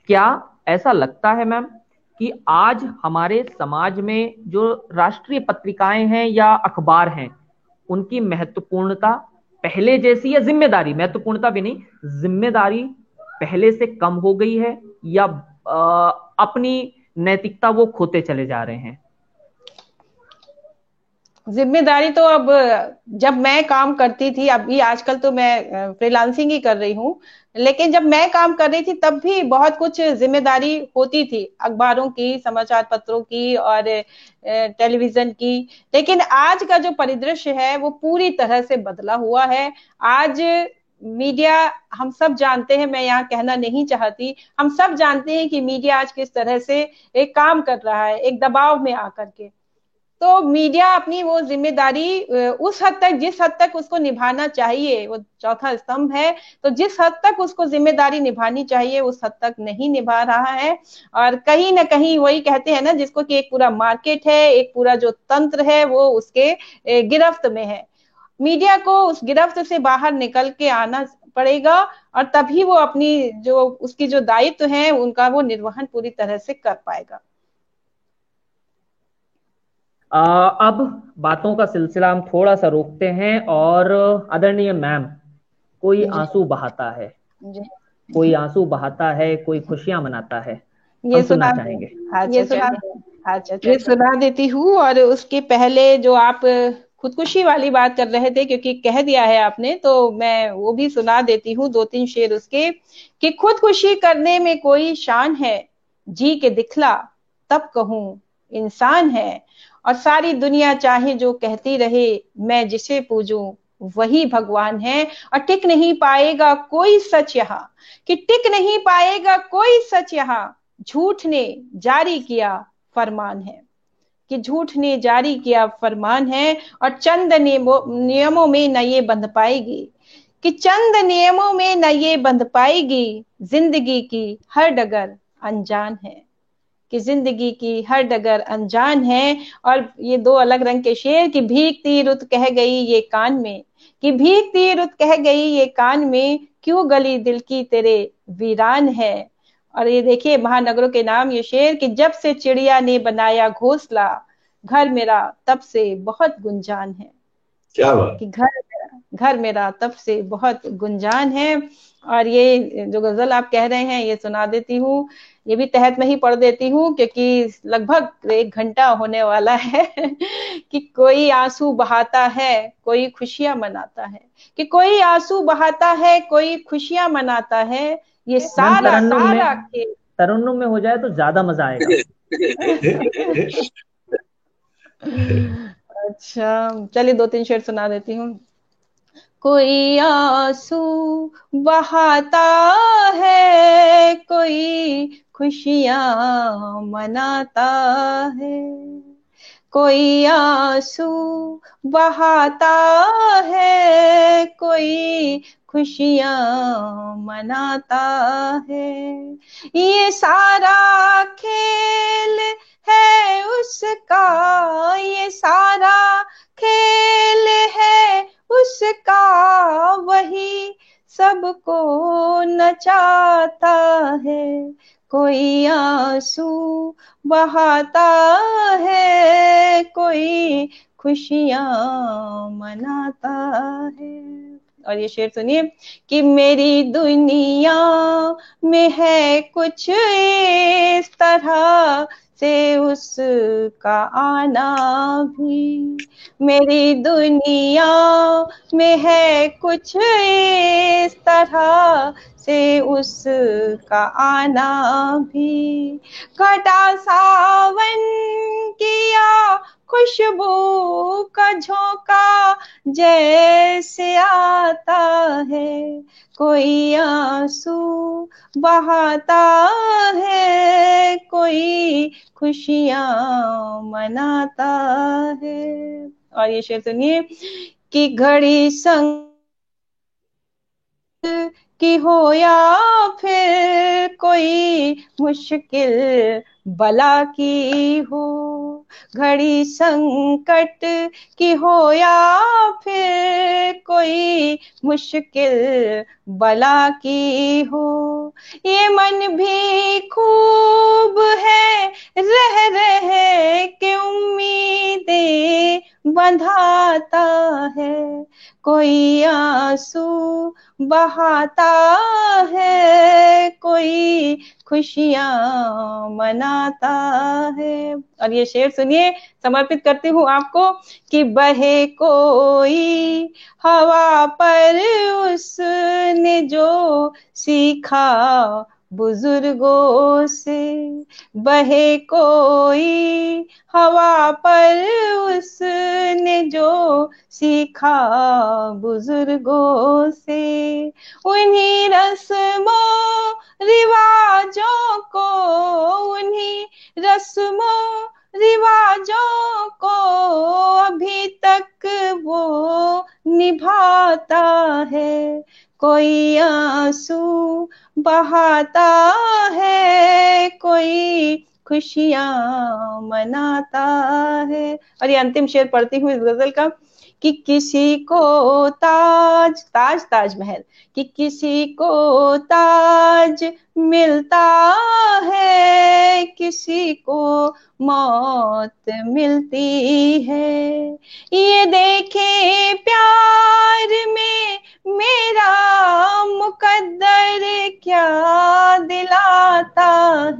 क्या ऐसा लगता है मैम कि आज हमारे समाज में जो राष्ट्रीय पत्रिकाएं हैं या अखबार हैं उनकी महत्वपूर्णता पहले जैसी, या जिम्मेदारी, महत्वपूर्णता भी नहीं, जिम्मेदारी पहले से कम हो गई है, या अपनी नैतिकता वो खोते चले जा रहे हैं? जिम्मेदारी तो अब, जब मैं काम करती थी, अभी आजकल तो मैं फ्रीलांसिंग ही कर रही हूँ, लेकिन जब मैं काम कर रही थी तब भी बहुत कुछ जिम्मेदारी होती थी, अखबारों की, समाचार पत्रों की और टेलीविजन की। लेकिन आज का जो परिदृश्य है वो पूरी तरह से बदला हुआ है। आज मीडिया, हम सब जानते हैं, मैं यहाँ कहना नहीं चाहती, हम सब जानते हैं कि मीडिया आज किस तरह से एक काम कर रहा है, एक दबाव में आकर के। तो मीडिया अपनी वो जिम्मेदारी उस हद तक, जिस हद तक उसको निभाना चाहिए, वो चौथा स्तंभ है, तो जिस हद तक उसको जिम्मेदारी निभानी चाहिए उस हद तक नहीं निभा रहा है। और कहीं ना कहीं वही कहते हैं ना जिसको, कि एक पूरा मार्केट है, एक पूरा जो तंत्र है वो उसके गिरफ्त में है। मीडिया को उस गिरफ्त से बाहर निकल के आना पड़ेगा, और तभी वो अपनी जो उसकी जो दायित्व है उनका वो निर्वहन पूरी तरह से कर पाएगा। अब बातों का सिलसिला हम थोड़ा सा रोकते हैं, और आदरणीय मैम, कोई आंसू बहाता है, जी, कोई आंसू बहाता है, कोई खुशियां मनाता है, हम ये सुनना सुना चाहेंगे। ये सुना ये सुना देती हूँ। और उसके पहले जो आप खुदकुशी वाली बात कर रहे थे, क्योंकि कह दिया है आपने, तो मैं वो भी सुना देती हूँ, दो तीन शेर उसके, कि खुदकुशी करने में कोई शान है, जी के दिखला तब कहूँ इंसान है। और सारी दुनिया चाहे जो कहती रहे, मैं जिसे पूजूं वही भगवान है। और टिक नहीं पाएगा कोई सच यहाँ, कि टिक नहीं पाएगा कोई सच यहाँ, झूठ ने जारी किया फरमान है। कि झूठ ने जारी किया फरमान है, और चंद नियमों में न ये बंध पाएगी, कि चंद नियमों में न ये बंध पाएगी, जिंदगी की हर डगर अनजान है। कि जिंदगी की हर डगर अनजान है। और ये दो अलग रंग के शेर, कि भीगती रुत कह गई ये कान में, कि भीगती रुत कह गई ये कान में, क्यों गली दिल की तेरे वीरान है। और ये देखिए महानगरों के नाम, ये शेर, कि जब से चिड़िया ने बनाया घोंसला, घर मेरा तब से बहुत गुंजान है। क्या बात। कि घर मेरा तब से बहुत गुंजान है। और ये जो गजल आप कह रहे हैं ये सुना देती हूँ, ये भी तहत में ही पढ़ देती हूँ, क्योंकि लगभग 1 घंटा होने वाला है। कि कोई आंसू बहाता है, कोई खुशियां मनाता है, कि कोई आंसू बहाता है, कोई खुशियां मनाता है, ये मैम सारा सारा खेल। तरन्नुम में हो जाए तो ज्यादा मजा आएगा। अच्छा, चलिए दो तीन शेर सुना देती हूँ। कोई आंसू बहाता है, कोई खुशियां मनाता है। कोई आंसू बहाता है, कोई खुशियां मनाता है। ये सारा खेल है उसका, ये सारा खेल है उसका, वही सबको नचाता है। कोई आंसू बहाता है, कोई खुशियां मनाता है। और ये शेर सुनिए, कि मेरी दुनिया में है कुछ इस तरह से उसका आना भी, मेरी दुनिया में है कुछ इस तरह से उसका आना भी। घटा सावन किया खुशबू का झोंका जैसे आता है। कोई आंसू बहाता है, कोई खुशियां मनाता है। और ये शेर सुनिए, कि घड़ी संग की हो या फिर कोई मुश्किल बला की हो, घड़ी संकट की हो या फिर कोई मुश्किल बला की हो, ये मन भी खूब है रह रहे के उम्मीदें बंधाता है। कोई आंसू बहाता है, कोई खुशियां मनाता है। और ये शेर सुनिए, समर्पित करती हूँ आपको कि बहे कोई हवा पर उसने जो सीखा बुजुर्गों से, बहे कोई हवा पर उसने जो सीखा बुजुर्गों से, उन्हीं रस्मों रिवाजों को, उन्हीं रस्मों रिवाजों को अभी तक वो निभाता है। कोई आंसू बहाता है, कोई खुशियां मनाता है। और ये अंतिम शेर पढ़ती हूँ इस गजल का कि किसी को ताज ताज ताजमहल, कि किसी को ताज मिलता है, किसी को मौत मिलती है। ये देखे प्यार में मेरा मुकद्दर क्या दिलाता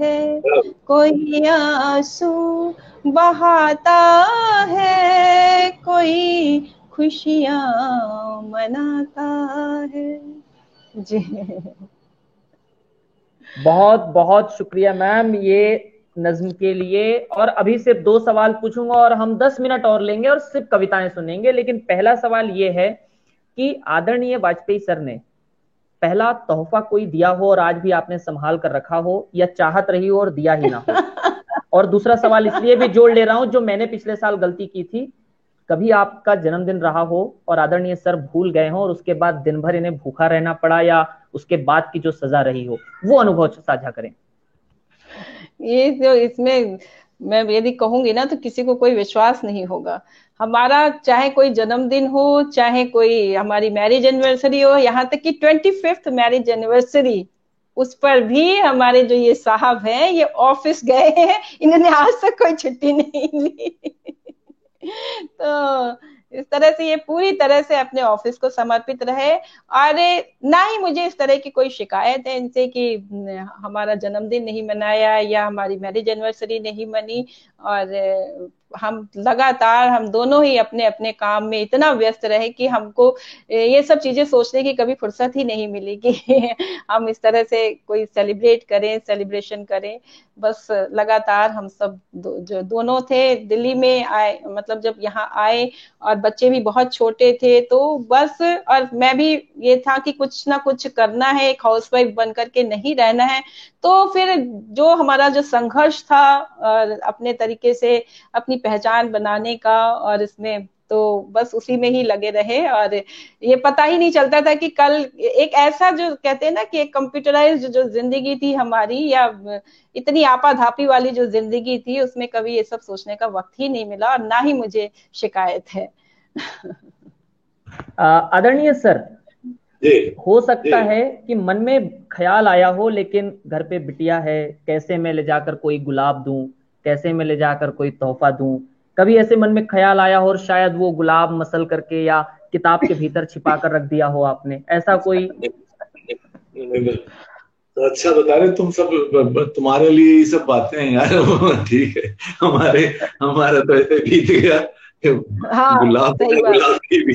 है। कोई आंसू बहाता है, कोई खुशियां मनाता है। जी बहुत बहुत शुक्रिया मैम ये नज्म के लिए। और अभी सिर्फ 2 सवाल पूछूंगा और हम 10 मिनट और लेंगे और सिर्फ कविताएं सुनेंगे। लेकिन पहला सवाल ये है कि आदरणीय वाजपेयी सर ने पहला तोहफा कोई दिया हो और आज भी आपने संभाल कर रखा हो, या चाहत रही हो और दिया ही ना हो। और दूसरा सवाल इसलिए भी जोड़ ले रहा हूं, जो मैंने पिछले साल गलती की थी, कभी आपका जन्मदिन रहा हो और आदरणीय सर भूल गए हो और उसके बाद दिन भर इन्हें भूखा रहना पड़ा, या उसके बाद की जो सजा रही हो, वो अनुभव साझा करें। ये जो इसमें मैं यदि कहूंगी ना तो किसी को कोई विश्वास नहीं होगा। हमारा चाहे कोई जन्मदिन हो, चाहे कोई हमारी मैरिज एनिवर्सरी हो, यहाँ तक कि 25th मैरिज एनिवर्सरी, उस पर भी हमारे जो ये साहब हैं ये ऑफिस गए हैं, इन्होंने आज तक कोई छुट्टी नहीं ली। तो इस तरह से ये पूरी तरह से अपने ऑफिस को समर्पित रहे। और ना ही मुझे इस तरह की कोई शिकायत है इनसे कि हमारा जन्मदिन नहीं मनाया या हमारी मैरिज एनिवर्सरी नहीं मनी। और हम लगातार, हम दोनों ही अपने अपने काम में इतना व्यस्त रहे कि हमको ये सब चीजें सोचने की कभी फुर्सत ही नहीं मिली कि हम इस तरह से कोई सेलिब्रेट करें, सेलिब्रेशन करें। बस लगातार हम सब जो दोनों थे दिल्ली में आए, मतलब जब यहाँ आए और बच्चे भी बहुत छोटे थे, तो बस, और मैं भी ये था कि कुछ ना कुछ करना है, एक हाउसवाइफ बन करके नहीं रहना है। तो फिर जो हमारा जो संघर्ष था और अपने तरीके से अपनी पहचान बनाने का, और इसमें तो बस उसी में ही लगे रहे। और ये पता ही नहीं चलता था कि कल एक ऐसा, जो कहते हैं ना कि एक कंप्यूटराइज्ड जो जिंदगी थी हमारी, या इतनी आपाधापी वाली जो जिंदगी थी, उसमें कभी ये सब सोचने का वक्त ही नहीं मिला और ना ही मुझे शिकायत है। आदरणीय सर, जी हो सकता जी है कि मन में ख्याल आया हो, लेकिन घर पे बिटिया है, कैसे मैं ले जाकर कोई गुलाब दूं, कैसे मैं ले जाकर कोई तोहफा दूं। कभी ऐसे मन में ख्याल आया हो और शायद वो गुलाब मसल करके या किताब के भीतर छिपा कर रख दिया हो आपने, ऐसा कोई? तो अच्छा बता रहे तुम सब, तुम्हारे लिए ये सब बातें हैं यार। ठीक है, हमारे हमारा तो ऐसे बीत गया कि हाँ, गुलाब सही बात। गुलाब की भी।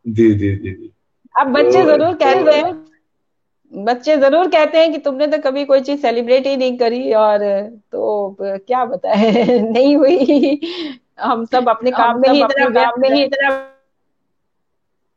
जी जी जी जी। अब बच्चे जरूर कहते हैं, बच्चे जरूर कहते हैं कि तुमने तो कभी कोई चीज सेलिब्रेट ही नहीं करी, और तो क्या बताए नहीं हुई। हम सब अपने हम काम में सब ही इतना अपने काम में व्यस्त ही रहे, इतना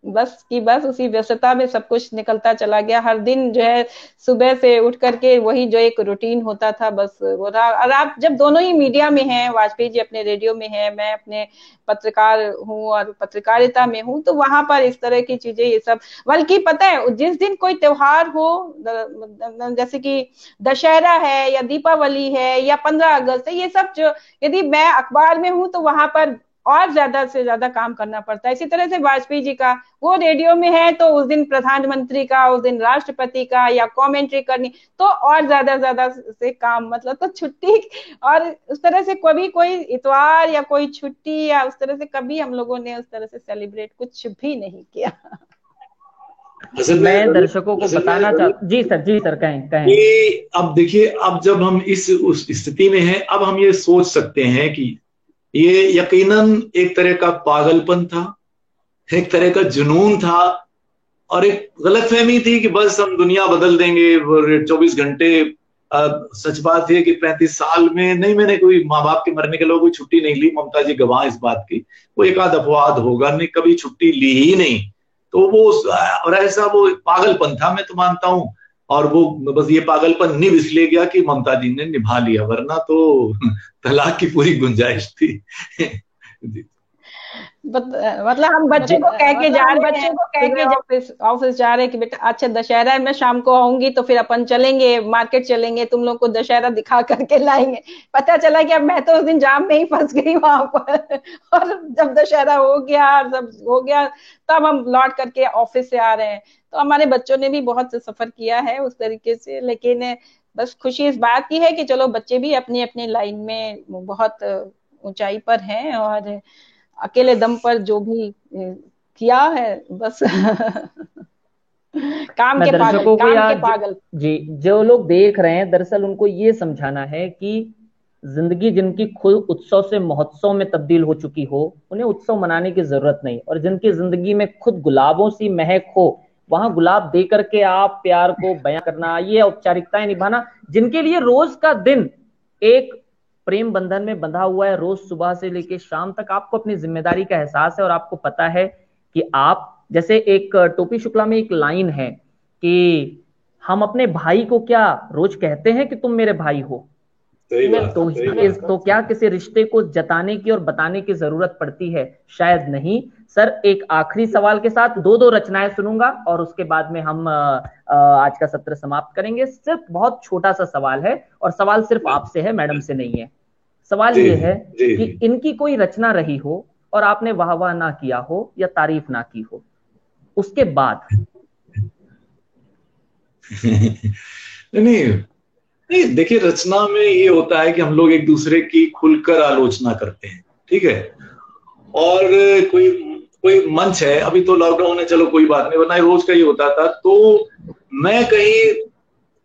बस उसी व्यस्तता में सब कुछ निकलता चला गया। हर दिन जो है सुबह से उठ करके वही जो एक रूटीन होता था, बस वो रहा। और आप जब दोनों ही मीडिया में हैं, वाजपेयी जी अपने रेडियो में हैं, मैं अपने पत्रकार हूँ और पत्रकारिता में हूँ, तो वहां पर इस तरह की चीजें ये सब, बल्कि पता है जिस दिन कोई त्योहार हो, जैसे कि दशहरा है या दीपावली है या 15 अगस्त है, ये सब जो यदि मैं अखबार में हूँ तो वहां पर और ज्यादा से ज्यादा काम करना पड़ता है। इसी तरह से वाजपेयी जी का, वो रेडियो में है तो उस दिन प्रधानमंत्री का, उस दिन राष्ट्रपति का या कमेंट्री करनी, तो और ज्यादा से काम, मतलब तो छुट्टी। और उस तरह से कभी कोई इतवार या कोई छुट्टी या उस तरह से कभी हम लोगों ने उस तरह से सेलिब्रेट कुछ भी नहीं किया। असल में मैं दर्शकों को बताना चाहता, जी सर कहें कहें। कि अब देखिए, अब जब हम इस उस स्थिति में हैं, अब हम ये सोच सकते हैं कि ये यकीनन एक तरह का पागलपन था, एक तरह का जुनून था, और एक गलतफहमी थी कि बस हम दुनिया बदल देंगे 24 घंटे। सच बात है कि 35 साल में नहीं, मैंने कोई माँ बाप के मरने के लोग कोई छुट्टी नहीं ली, ममता जी गवाह इस बात की। वो एक आध अपवाद होगा, नहीं कभी छुट्टी ली ही नहीं। तो वो और ऐसा वो पागलपन था, मैं तो मानता हूं। और वो बस ये पागलपन निभ इसलिए गया कि ममता जी ने निभा लिया, वरना तो तलाक की पूरी गुंजाइश थी। जी। मतलब हम बच्चों को कह के जा रहे हैं, सुबह ऑफिस ऑफिस जा रहे हैं कि बेटा अच्छा दशहरा है, मैं शाम को आऊंगी तो फिर अपन चलेंगे मार्केट, चलेंगे तुम लोग को दशहरा दिखा करके लाएंगे। पता चला कि अब मैं तो उस दिन जाम में ही फंस गई वहां पर। और जब दशहरा हो गया, जब हो गया, तब हम लौट करके ऑफिस से आ रहे हैं। तो हमारे बच्चों ने भी बहुत सफर किया है उस तरीके से, लेकिन बस खुशी इस बात की है कि चलो बच्चे भी अपनी अपनी लाइन में बहुत ऊंचाई पर हैं, और अकेले दम पर जो भी किया है बस। काम मैं के पागल, दर्शकों को काम या के पागल। जी, जो लोग देख रहे हैं, दरअसल उनको ये समझाना है कि जिंदगी जिनकी खुद उत्सव से महोत्सव में तब्दील हो चुकी हो, उन्हें उत्सव मनाने की जरूरत नहीं। और जिनकी जिंदगी में खुद गुलाबों सी महक हो, वहां गुलाब दे करके आप प्यार को बयां करना, ये औपचारिकताएं निभाना, जिनके लिए रोज का दिन एक प्रेम बंधन में बंधा हुआ है, रोज सुबह से लेकर शाम तक आपको अपनी जिम्मेदारी का एहसास है, और आपको पता है कि आप, जैसे एक टोपी शुक्ला में एक लाइन है कि हम अपने भाई को क्या रोज कहते हैं कि तुम मेरे भाई हो। सही बात, तो सही इस बात। तो क्या किसी रिश्ते को जताने की और बताने की जरूरत पड़ती है? शायद नहीं। सर, एक आखिरी सवाल के साथ दो दो रचनाएं सुनूंगा और उसके बाद में हम आज का सत्र समाप्त करेंगे। सिर्फ बहुत छोटा सा सवाल है, और सवाल सिर्फ आपसे है, मैडम से नहीं है। सवाल जी ये जी है जी कि जी। इनकी कोई रचना रही हो और आपने वाह वाह ना किया हो या तारीफ ना की हो, उसके बाद। नहीं नहीं नहीं, देखिए, रचना में ये होता है कि हम लोग एक दूसरे की खुलकर आलोचना करते हैं, ठीक है। और कोई कोई मंच है, अभी तो लॉकडाउन है, चलो कोई बात नहीं, वरना रोज का ही होता था। तो मैं कहीं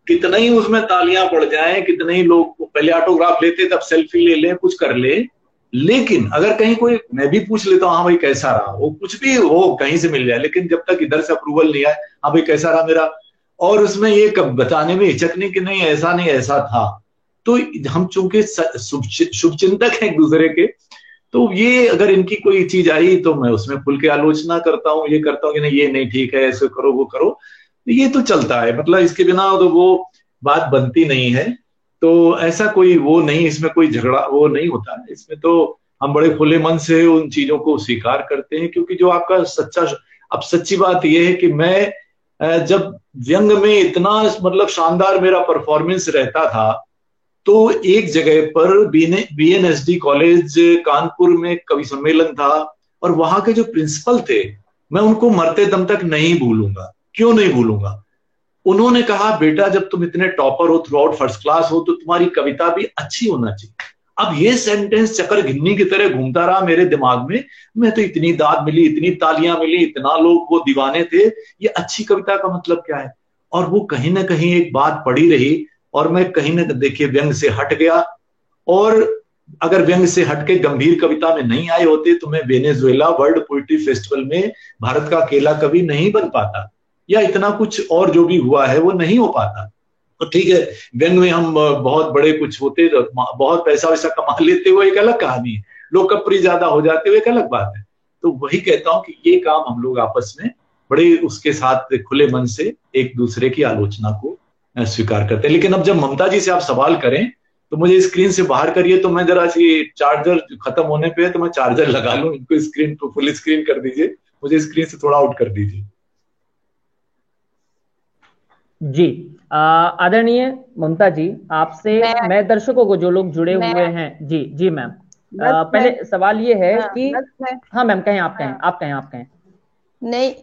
कितना ही उसमें तालियां पड़ जाएं, कितने ही लोग पहले ऑटोग्राफ लेते, तब सेल्फी ले लें, कुछ कर ले, लेकिन अगर कहीं कोई, मैं भी पूछ लेता हूँ हाँ भाई कैसा रहा, वो कुछ भी हो कहीं से मिल जाए, लेकिन जब तक इधर से अप्रूवल नहीं आए, हाँ भाई कैसा रहा मेरा, और उसमें ये कब बताने में हिचकने की नहीं ऐसा नहीं ऐसा था। तो हम चूंकि शुभ चिंतक हैं एक दूसरे के, तो ये अगर इनकी कोई चीज आई तो मैं उसमें खुल के आलोचना करता हूँ, ये करता हूँ कि नहीं ये नहीं ठीक है, ऐसे करो वो करो। ये तो चलता है, मतलब इसके बिना तो वो बात बनती नहीं है। तो ऐसा कोई वो नहीं, इसमें कोई झगड़ा वो नहीं होता है इसमें। तो हम बड़े खुले मन से उन चीजों को स्वीकार करते हैं, क्योंकि जो आपका सच्चा, अब सच्ची बात यह है कि मैं जब व्यंग में इतना मतलब शानदार मेरा परफॉर्मेंस रहता था, तो एक जगह पर बीएनएसडी कॉलेज कानपुर में कवि सम्मेलन था, और वहां के जो प्रिंसिपल थे, मैं उनको मरते दम तक नहीं भूलूंगा। क्यों नहीं भूलूंगा? उन्होंने कहा बेटा जब तुम इतने टॉपर हो, थ्रू आउट फर्स्ट क्लास हो, तो तुम्हारी कविता भी अच्छी होना चाहिए। अब ये सेंटेंस चक्कर घिन्नी की तरह घूमता रहा मेरे दिमाग में। मैं तो इतनी दाद मिली, इतनी तालियां मिली, इतना लोग वो दीवाने थे, ये अच्छी कविता का मतलब क्या है? और वो कहीं ना कहीं एक बात पड़ी रही, और मैं कहीं ना देखिए व्यंग से हट गया। और अगर व्यंग से हटके गंभीर कविता में नहीं आए होते तो मैं वेनेजुएला वर्ल्ड पोइट्री फेस्टिवल में भारत का अकेला कवि नहीं बन पाता, या इतना कुछ और जो भी हुआ है वो नहीं हो पाता। तो ठीक है, व्यंग में हम बहुत बड़े कुछ होते, बहुत पैसा वैसा कमा लेते हुए एक अलग कहानी है, लोकप्रिय ज्यादा हो जाते हुए एक अलग बात है। तो वही कहता हूं कि ये काम हम लोग आपस में बड़े उसके साथ खुले मन से एक दूसरे की आलोचना को स्वीकार करते हैं। लेकिन अब जब ममता जी से आप सवाल करें तो मुझे स्क्रीन से बाहर करिए, तो मैं जरा सी चार्जर खत्म होने पे है तो मैं चार्जर लगा लूं, इनको स्क्रीन को फुल स्क्रीन कर दीजिए, मुझे स्क्रीन से थोड़ा आउट कर दीजिए। जी, आदरणीय ममता जी, आपसे मैं मैं दर्शकों को, जो लोग जुड़े मैं हुए हैं, जी जी मैम, बस मैं पहले सवाल ये है हाँ कि, बस मैं हाँ मैम कहें, आप कहें, हाँ आप कहें, आप कहें। नहीं,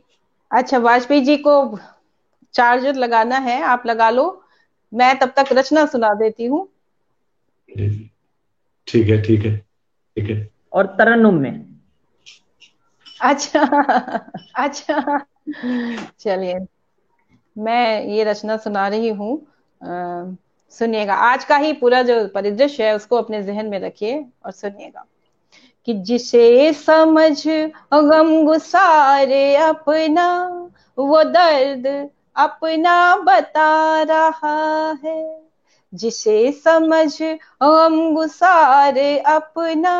अच्छा वाजपेयी जी को चार्जर लगाना है, आप लगा लो, मैं तब तक रचना सुना देती हूँ। ठीक है ठीक है ठीक है। और तरन्नुम में। अच्छा अच्छा, चलिए, मैं ये रचना सुना रही हूँ, सुनिएगा। आज का ही पूरा जो परिदृश्य है उसको अपने जहन में रखिए और सुनिएगा। कि जिसे समझ गम गुसारे अपना, वो दर्द अपना बता रहा है। जिसे समझ गम गुसारे अपना,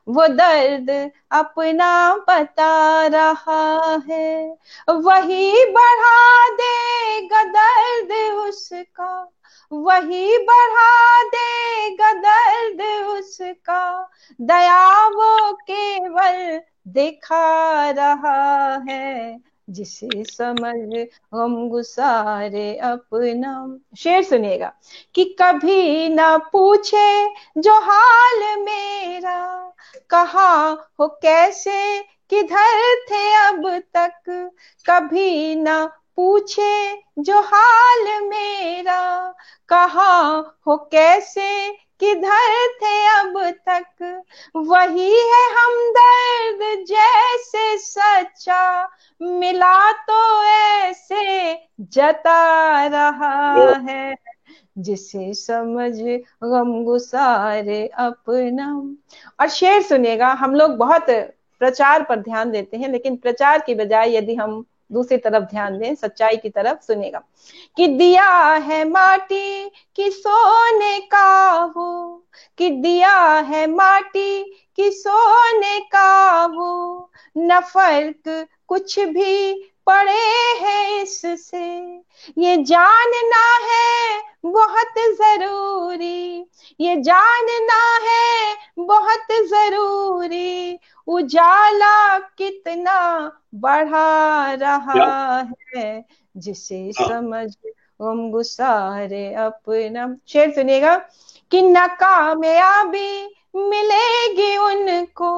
वो दर्द अपना बता रहा है। वही बढ़ा देगा दर्द उसका, वही बढ़ा देगा दर्द उसका, दया वो केवल दिखा रहा है। जिसे समझ हम गुसारे अपना। शेर सुनिएगा। कि कभी ना पूछे जो हाल मेरा, कहाँ हो कैसे किधर थे अब तक। कभी ना पूछे जो हाल मेरा, कहाँ हो कैसे किधर थे अब तक। वही है हमदर्द जैसे सच्चा, मिला तो ऐसे जता रहा है। जिसे समझ गम गुसारे अपना। और शेर सुनिएगा। हम लोग बहुत प्रचार पर ध्यान देते हैं, लेकिन प्रचार की बजाय यदि हम दूसरी तरफ ध्यान दें, सच्चाई की तरफ, सुनिएगा। कि दिया है माटी कि सोने का वो, कि दिया है माटी कि सोने का वो, न फर्क कुछ भी पड़े है इससे। ये जानना है बहुत जरूरी, ये जानना है बहुत जरूरी, उजाला कितना बढ़ा रहा है। जिसे समझ हम गुसारे अपना। शेर सुनिएगा। कि नाकामयाबी मिलेगी उनको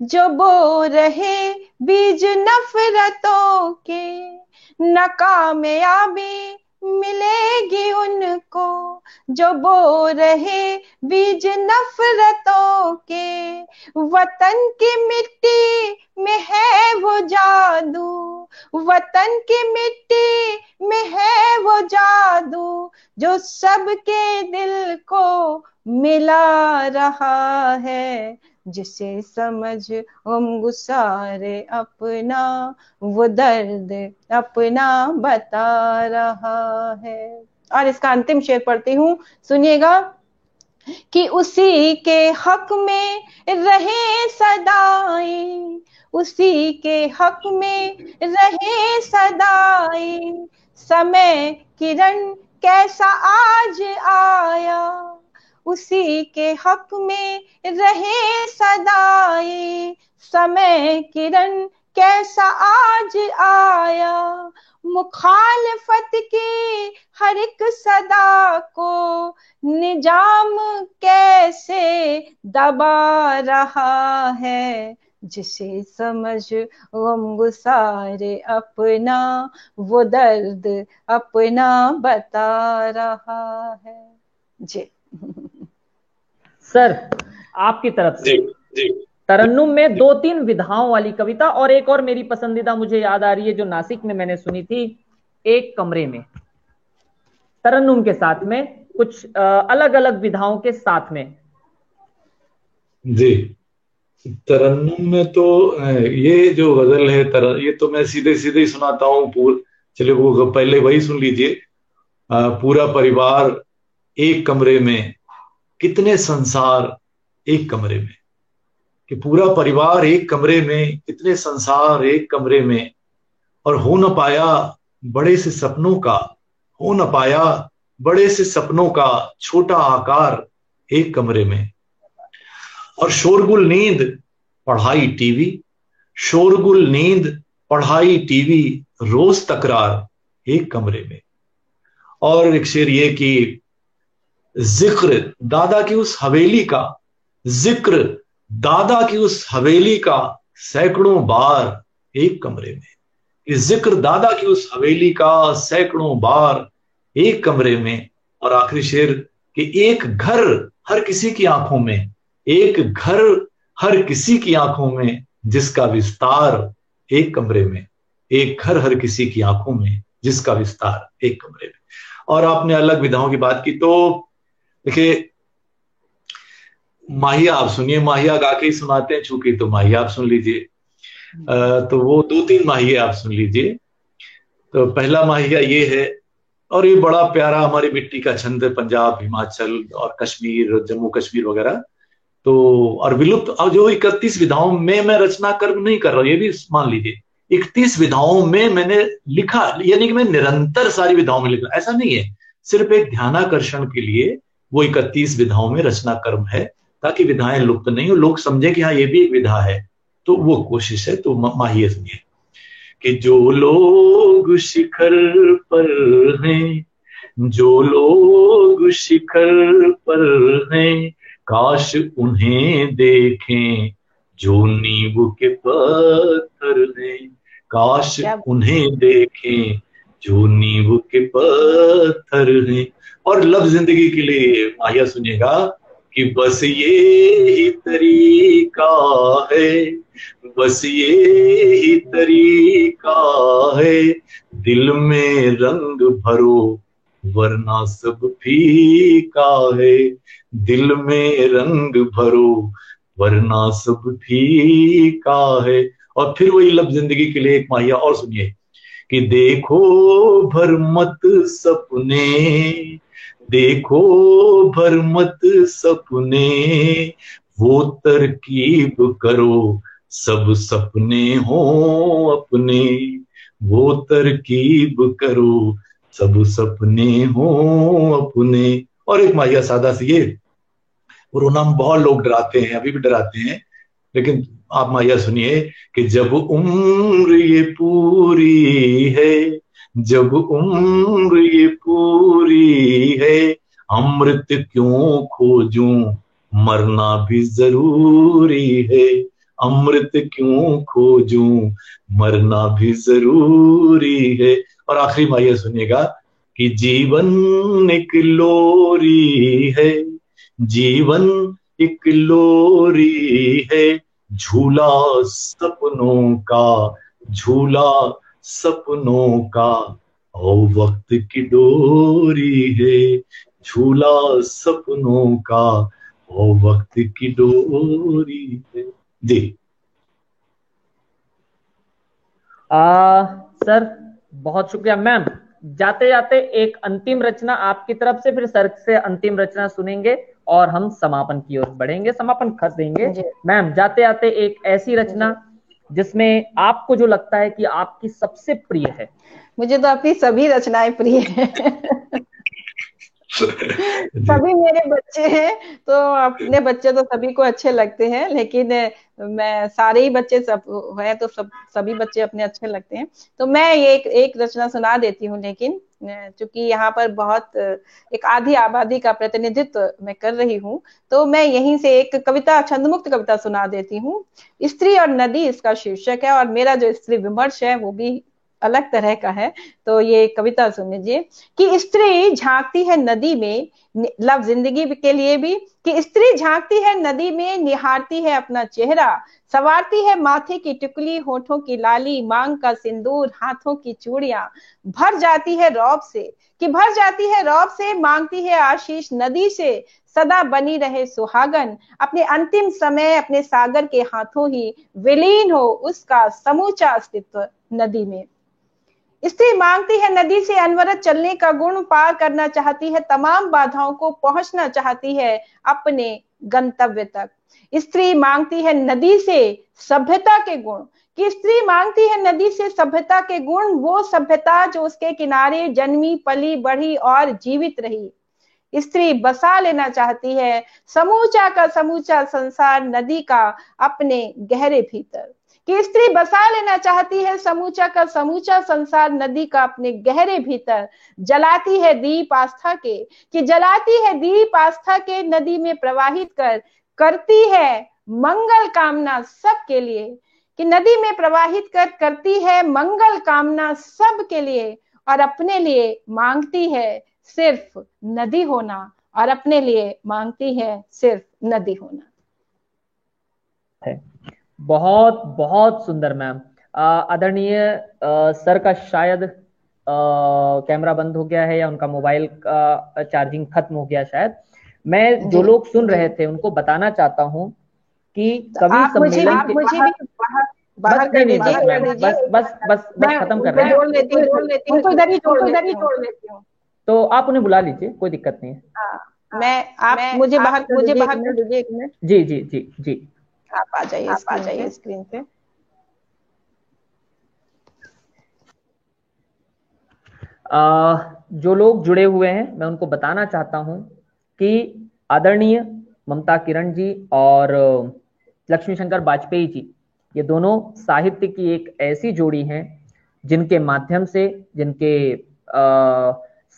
जो बो रहे बीज नफरतों के। नाकामयाबी मिलेगी उनको जो बो रहे बीज नफरतों के। वतन की मिट्टी में है वो जादू, वतन की मिट्टी में है वो जादू, जो सबके दिल को मिला रहा है। जिसे समझ हम गुसारे अपना, वो दर्द अपना बता रहा है। और इसका अंतिम शेर पढ़ती हूँ, सुनिएगा। कि उसी के हक में रहे सदाई, उसी के हक में रहे सदाई। समय किरण कैसा आज आया, उसी के हक में रहे सदाई। समय किरण कैसा आज आया, मुखालफत की हर एक सदा को निजाम कैसे दबा रहा है। जिसे समझ गम गुसारे अपना, वो दर्द अपना बता रहा है। जी। सर, आपकी तरफ से तरन्नुम में 2-3 विधाओं वाली कविता, और एक और मेरी पसंदीदा मुझे याद आ रही है जो नासिक में मैंने सुनी थी, एक कमरे में, तरन्नुम के साथ में कुछ अलग अलग विधाओं के साथ में। जी, तरन्नुम में तो ये जो गजल है ये तो मैं सीधे सीधे ही सुनाता हूँ। चलिए वो पहले वही सुन लीजिए। पूरा परिवार एक कमरे में, कितने संसार एक कमरे में। कि पूरा परिवार एक कमरे में, कितने संसार एक कमरे में, और हो न पाया बड़े से सपनों का, हो न पाया बड़े से सपनों का छोटा आकार एक कमरे में। और शोरगुल नींद पढ़ाई टीवी, शोरगुल नींद पढ़ाई टीवी, रोज तकरार एक कमरे में। और एक शेर ये कि जिक्र दादा की उस हवेली का, जिक्र दादा की उस हवेली का सैकड़ों बार एक कमरे में। कि जिक्र दादा की उस हवेली का सैकड़ों बार एक कमरे में। और आखिरी शेर कि एक घर हर किसी की आंखों में, एक घर हर किसी की आंखों में, जिसका विस्तार एक कमरे में। एक घर हर किसी की आंखों में, जिसका विस्तार एक कमरे में। और आपने अलग विधाओं की बात की, तो देखिए माहिया आप सुनिए, माहिया गा के ही सुनाते हैं चूंकि, तो माहिया आप सुन लीजिए। तो वो 2-3 माहिया आप सुन लीजिए। तो पहला माहिया ये है, और ये बड़ा प्यारा हमारी मिट्टी का छंद है, पंजाब, हिमाचल और कश्मीर, जम्मू कश्मीर वगैरह। तो और विलुप्त, अब जो 31 विधाओं में मैं रचना कर्म नहीं कर रहा हूं, ये भी मान लीजिए। 31 विधाओं में मैंने लिखा, यानी कि मैं निरंतर सारी विधाओं में लिख रहा, ऐसा नहीं है, सिर्फ एक ध्यानाकर्षण के लिए वो 31 विधाओं में रचना कर्म है, ताकि विधाएं लुप्त नहीं हो, लोग समझे कि हाँ ये भी एक विधा है। तो वो कोशिश है। तो माहिए सुनिए कि जो लोग शिखर पर हैं, जो लोग शिखर पर हैं, काश उन्हें देखें जो नींव के पत्थर हैं, काश क्या उन्हें देखें जो नींव के पत्थर हैं। और लफ्ज जिंदगी के लिए माहिया सुनिएगा कि बस ये ही तरीका है, बस ये ही तरीका है, दिल में रंग भरो वरना सब फीका है, दिल में रंग भरो वरना सब फीका है। और फिर वही लफ्ज जिंदगी के लिए एक माहिया और सुनिए कि देखो भर मत सपने, देखो भर मत सपने, वो तरकीब करो सब सपने हो अपने, वो तरकीब करो सब सपने हो अपने। और एक माहिया सादा सी ये, कोरोना में बहुत लोग डराते हैं, अभी भी डराते हैं, लेकिन आप माहिया सुनिए कि जब उम्र ये पूरी है, जब उम्र ये पूरी है, अमृत क्यों खोजूं मरना भी जरूरी है, अमृत क्यों खोजूं मरना भी जरूरी है। और आखिरी माहिया सुनिएगा कि जीवन एक लोरी है, जीवन एक लोरी है, झूला सपनों का, झूला सपनों का, और वक्त की डोरी है, झूला सपनों का, और वक्त की डोरी है। जी सर बहुत शुक्रिया। मैम जाते जाते एक अंतिम रचना आपकी तरफ से, फिर सर से अंतिम रचना सुनेंगे और हम समापन की ओर बढ़ेंगे, समापन कर देंगे। मैम जाते जाते एक ऐसी रचना जिसमें आपको जो लगता है कि आपकी सबसे प्रिय है। मुझे तो अपनी सभी रचनाएं प्रिय है। सभी मेरे बच्चे हैं, तो अपने बच्चे तो सभी को अच्छे लगते हैं, लेकिन मैं सारे ही बच्चे सब हैं तो सभी बच्चे अपने अच्छे लगते हैं। तो मैं ये एक रचना सुना देती हूँ, लेकिन चूंकि यहाँ पर बहुत एक आधी आबादी का प्रतिनिधित्व मैं कर रही हूँ, तो मैं यहीं से एक कविता, छंदमुक्त कविता सुना देती हूँ। स्त्री और नदी इसका शीर्षक है, और मेरा जो स्त्री विमर्श है वो भी अलग तरह का है। तो ये कविता सुन लीजिए कि स्त्री झांकती है नदी में, लव जिंदगी के लिए भी, कि स्त्री झांकती है नदी में, निहारती है अपना चेहरा, सवारती है माथे की टिकुली, होठों की लाली, मांग का सिंदूर, हाथों की चूड़ियां, भर जाती है रौब से, कि भर जाती है रौब से, मांगती है आशीष नदी से, सदा बनी रहे सुहागन, अपने अंतिम समय अपने सागर के हाथों ही विलीन हो उसका समूचा अस्तित्व नदी में। स्त्री मांगती है नदी से अनवरत चलने का गुण, पार करना चाहती है तमाम बाधाओं को, पहुंचना चाहती है अपने गंतव्य तक। स्त्री मांगती है नदी से सभ्यता के गुण, कि स्त्री मांगती है नदी से सभ्यता के गुण, वो सभ्यता जो उसके किनारे जन्मी, पली, बढ़ी और जीवित रही। स्त्री बसा लेना चाहती है समूचा का समूचा संसार नदी का अपने गहरे भीतर, कि स्त्री बसा लेना चाहती है समूचा का समूचा संसार नदी का अपने गहरे भीतर। जलाती है दीप आस्था के, कि जलाती है दीप आस्था के नदी में प्रवाहित कर, करती है मंगल कामना सबके लिए, कि नदी में प्रवाहित कर करती है मंगल कामना सबके लिए, और अपने लिए मांगती है सिर्फ नदी होना, और अपने लिए मांगती है सिर्फ नदी होना। है बहुत बहुत सुंदर मैम। आदरणीय सर का शायद कैमरा बंद हो गया है या उनका मोबाइल का चार्जिंग खत्म हो गया शायद। मैं जो लोग सुन रहे थे उनको बताना चाहता हूँ कि कवि सम्मेलन के मुझे भी बाहर बस कर नहीं दीजिए, मैम, बस खत्म कर रहे हैं। जोड़ लेती हूँ, उनको इधर ही जोड़ लेती हूँ। तो आप उन्हें बुला लीजिए, कोई दिक्कत नहीं है। आप मुझे बाहर कर दीजिए एक मिनट। जी जी जी जी, आप आ जाइए स्क्रीन पे। जो लोग जुड़े हुए हैं मैं उनको बताना चाहता हूं कि आदरणीय ममता किरण जी और लक्ष्मी शंकर वाजपेयी जी, ये दोनों साहित्य की एक ऐसी जोड़ी हैं जिनके माध्यम से, जिनके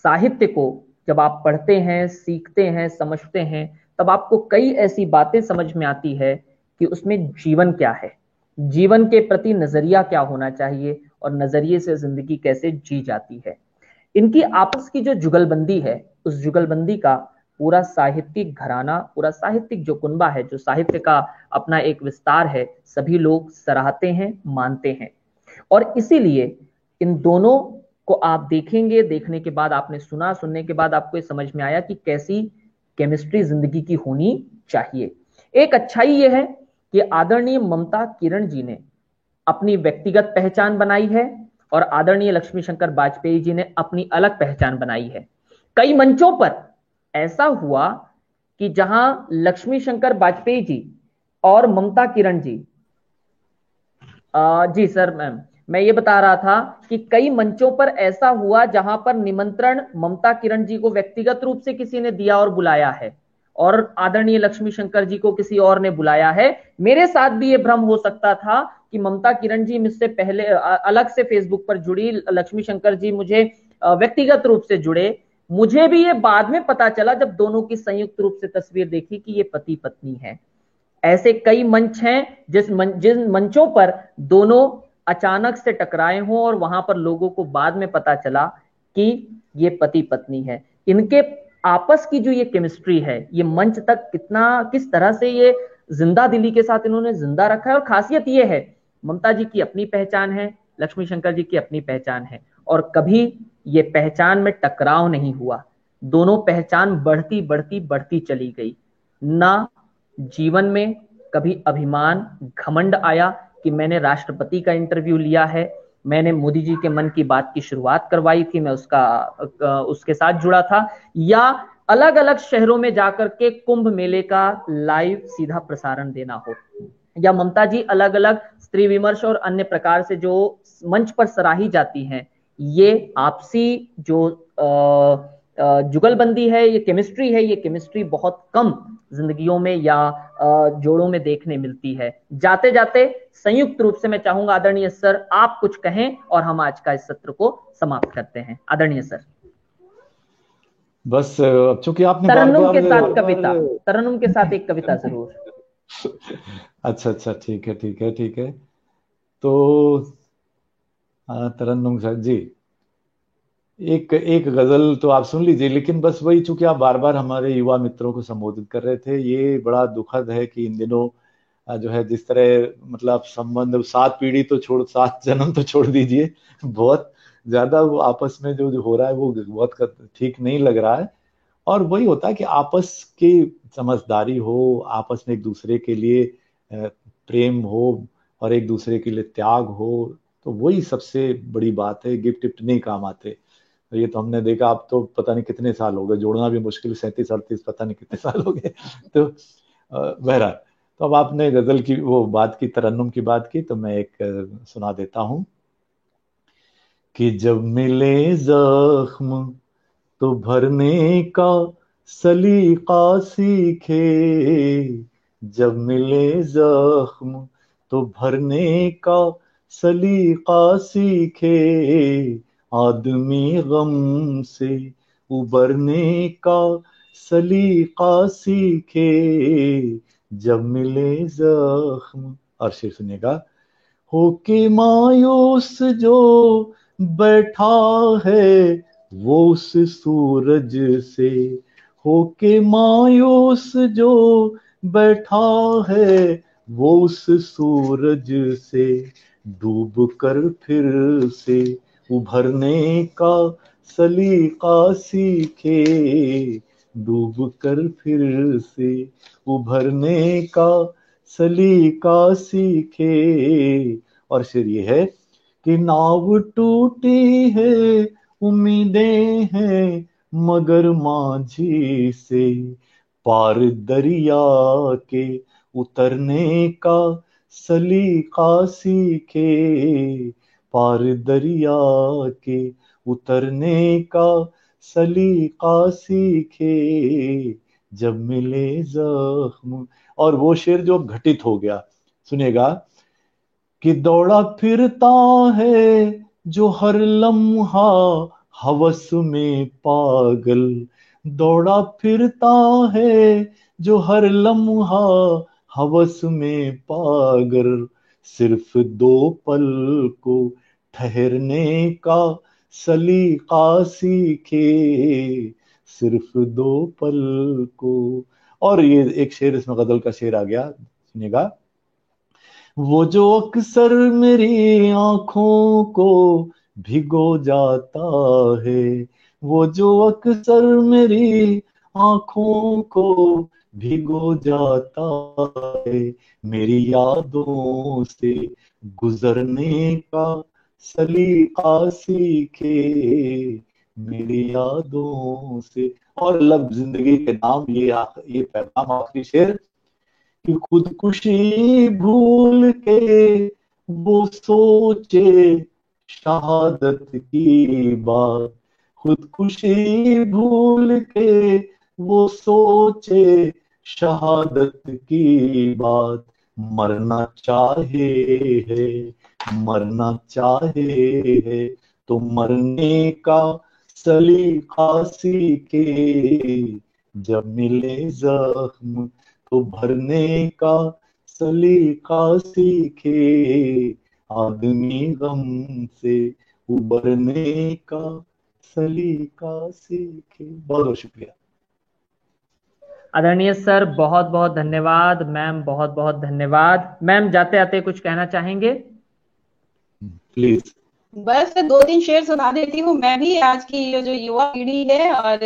साहित्य को जब आप पढ़ते हैं, सीखते हैं, समझते हैं, तब आपको कई ऐसी बातें समझ में आती है कि उसमें जीवन क्या है, जीवन के प्रति नजरिया क्या होना चाहिए और नजरिए से जिंदगी कैसे जी जाती है। इनकी आपस की जो जुगलबंदी है, उस जुगलबंदी का पूरा साहित्यिक घराना, पूरा साहित्यिक जो कुनबा है, जो साहित्य का अपना एक विस्तार है, सभी लोग सराहते हैं, मानते हैं। और इसीलिए इन दोनों को आप देखेंगे, देखने के बाद आपने सुना, सुनने के बाद आपको ये समझ में आया कि कैसी केमिस्ट्री जिंदगी की होनी चाहिए। एक अच्छाई ये है कि आदरणीय ममता किरण जी ने अपनी व्यक्तिगत पहचान बनाई है और आदरणीय लक्ष्मी शंकर वाजपेयी जी ने अपनी अलग पहचान बनाई है। कई मंचों पर ऐसा हुआ कि जहां लक्ष्मी शंकर वाजपेयी जी और ममता किरण जी, जी सर मैम, मैं ये बता रहा था कि कई मंचों पर ऐसा हुआ जहां पर निमंत्रण ममता किरण जी को व्यक्तिगत रूप से किसी ने दिया और बुलाया है, और आदरणीय लक्ष्मी शंकर जी को किसी और ने बुलाया है। मेरे साथ भी ये भ्रम हो सकता था कि ममता किरण जी मुझसे पहले अलग से फेसबुक पर जुड़ी, लक्ष्मी शंकर जी मुझे व्यक्तिगत रूप से जुड़े। मुझे भी ये बाद में पता चला जब दोनों की संयुक्त रूप से तस्वीर देखी कि ये पति पत्नी है। ऐसे कई मंच हैं जिन मंचों पर दोनों अचानक से टकराए हों और वहां पर लोगों को बाद में पता चला कि ये पति पत्नी है। इनके आपस की जो ये केमिस्ट्री है, ये मंच तक किस तरह से ये जिंदा दिली के साथ इन्होंने जिंदा रखा है। और खासियत ये है, ममता जी की अपनी पहचान है, लक्ष्मी शंकर जी की अपनी पहचान है, और कभी ये पहचान में टकराव नहीं हुआ। दोनों पहचान बढ़ती बढ़ती बढ़ती चली गई। ना जीवन में कभी अभिमान, घमंड आया कि मैंने राष्ट्रपति का इंटरव्यू लिया है, मैंने मोदी जी के मन की बात की शुरुआत करवाई थी, मैं उसके साथ जुड़ा था, या अलग अलग शहरों में जाकर के कुंभ मेले का लाइव सीधा प्रसारण देना हो, या ममता जी अलग अलग स्त्री विमर्श और अन्य प्रकार से जो मंच पर सराही जाती हैं, ये आपसी जो जुगलबंदी है, ये केमिस्ट्री है, ये केमिस्ट्री बहुत कम जिंदगियों में या जोड़ों में देखने मिलती है। जाते जाते संयुक्त रूप से मैं चाहूंगा आदरणीय सर आप कुछ कहें और हम आज का इस सत्र को समाप्त करते हैं। आदरणीय सर। बस अब चूंकि आपने तरन्नुम के साथ कविता, तरन्नुम के साथ एक कविता जरूर। अच्छा, ठीक है। तो तरन्नुम सर जी, एक गजल तो आप सुन लीजिए, लेकिन बस वही, चूंकि आप बार बार हमारे युवा मित्रों को संबोधित कर रहे थे, ये बड़ा दुखद है कि इन दिनों जो है जिस तरह मतलब संबंध 7 पीढ़ी तो छोड़, 7 जन्म तो छोड़ दीजिए, बहुत ज्यादा वो आपस में जो हो रहा है वो बहुत ठीक नहीं लग रहा है। और वही होता है कि आपस की समझदारी हो, आपस में एक दूसरे के लिए प्रेम हो और एक दूसरे के लिए त्याग हो, तो वही सबसे बड़ी बात है। गिफ्ट टिफ्ट नहीं काम आते। तो ये तो हमने देखा, अब तो पता नहीं कितने साल हो गए, जोड़ना भी मुश्किल, 37-38 पता नहीं कितने साल हो गए। तो बहरहाल, तो अब आपने गजल की वो बात की, तरन्नुम की बात की, तो मैं एक सुना देता हूं कि जब मिले जख्म तो भरने का सलीका सीखे, जब मिले जख्म तो भरने का सलीका सीखे, आदमी गम से उबरने का सलीका सीखे, जब मिले जख्म। और शेर सुनिएगा, होके मायूस जो बैठा है वो उस सूरज से, होके मायूस जो बैठा है वो उस सूरज से, डूब कर फिर से उभरने का सलीका सीखे, डूब कर फिर से उभरने का सलीका सीखे। और शेर ये है कि नाव टूटी है उम्मीदें हैं मगर माझी से, पार दरिया के उतरने का सलीका सीखे, पार दरिया के उतरने का सलीका सीखे, जब मिले जख्म। और वो शेर जो घटित हो गया, सुनिएगा कि दौड़ा फिरता है जो हर लम्हा हवस में पागल, दौड़ा फिरता है जो हर लम्हा हवस में पागल, सिर्फ दो पल को ठहरने का सलीका सीखे, सिर्फ दो पल को। और ये एक शेर इसमें गजल का शेर आ गया, सुनिएगा। वो जो अक्सर मेरी आंखों को भिगो जाता है, वो जो अक्सर मेरी आंखों को भिगो जाता है, मेरी यादों से गुजरने का सलीका सीखे, मेरी यादों से। और लब जिंदगी के नाम, ये पैगाम आखिरी शेर कि खुदकुशी भूल के वो सोचे शहादत की बात, खुदकुशी भूल के वो सोचे शहादत की बात, मरना चाहे है, मरना चाहे है तो मरने का सलीका सीखे, जब मिले जख्म तो भरने का सलीका सीखे, आदमी गम से उबरने का सलीका सीखे। बहुत बहुत शुक्रिया। आदरणीय सर, बहुत बहुत धन्यवाद। मैम, बहुत बहुत धन्यवाद। मैम, जाते आते कुछ कहना चाहेंगे? प्लीज। बस 2-3 शेर सुना देती हूँ मैं भी। आज की ये जो युवा पीढ़ी है, और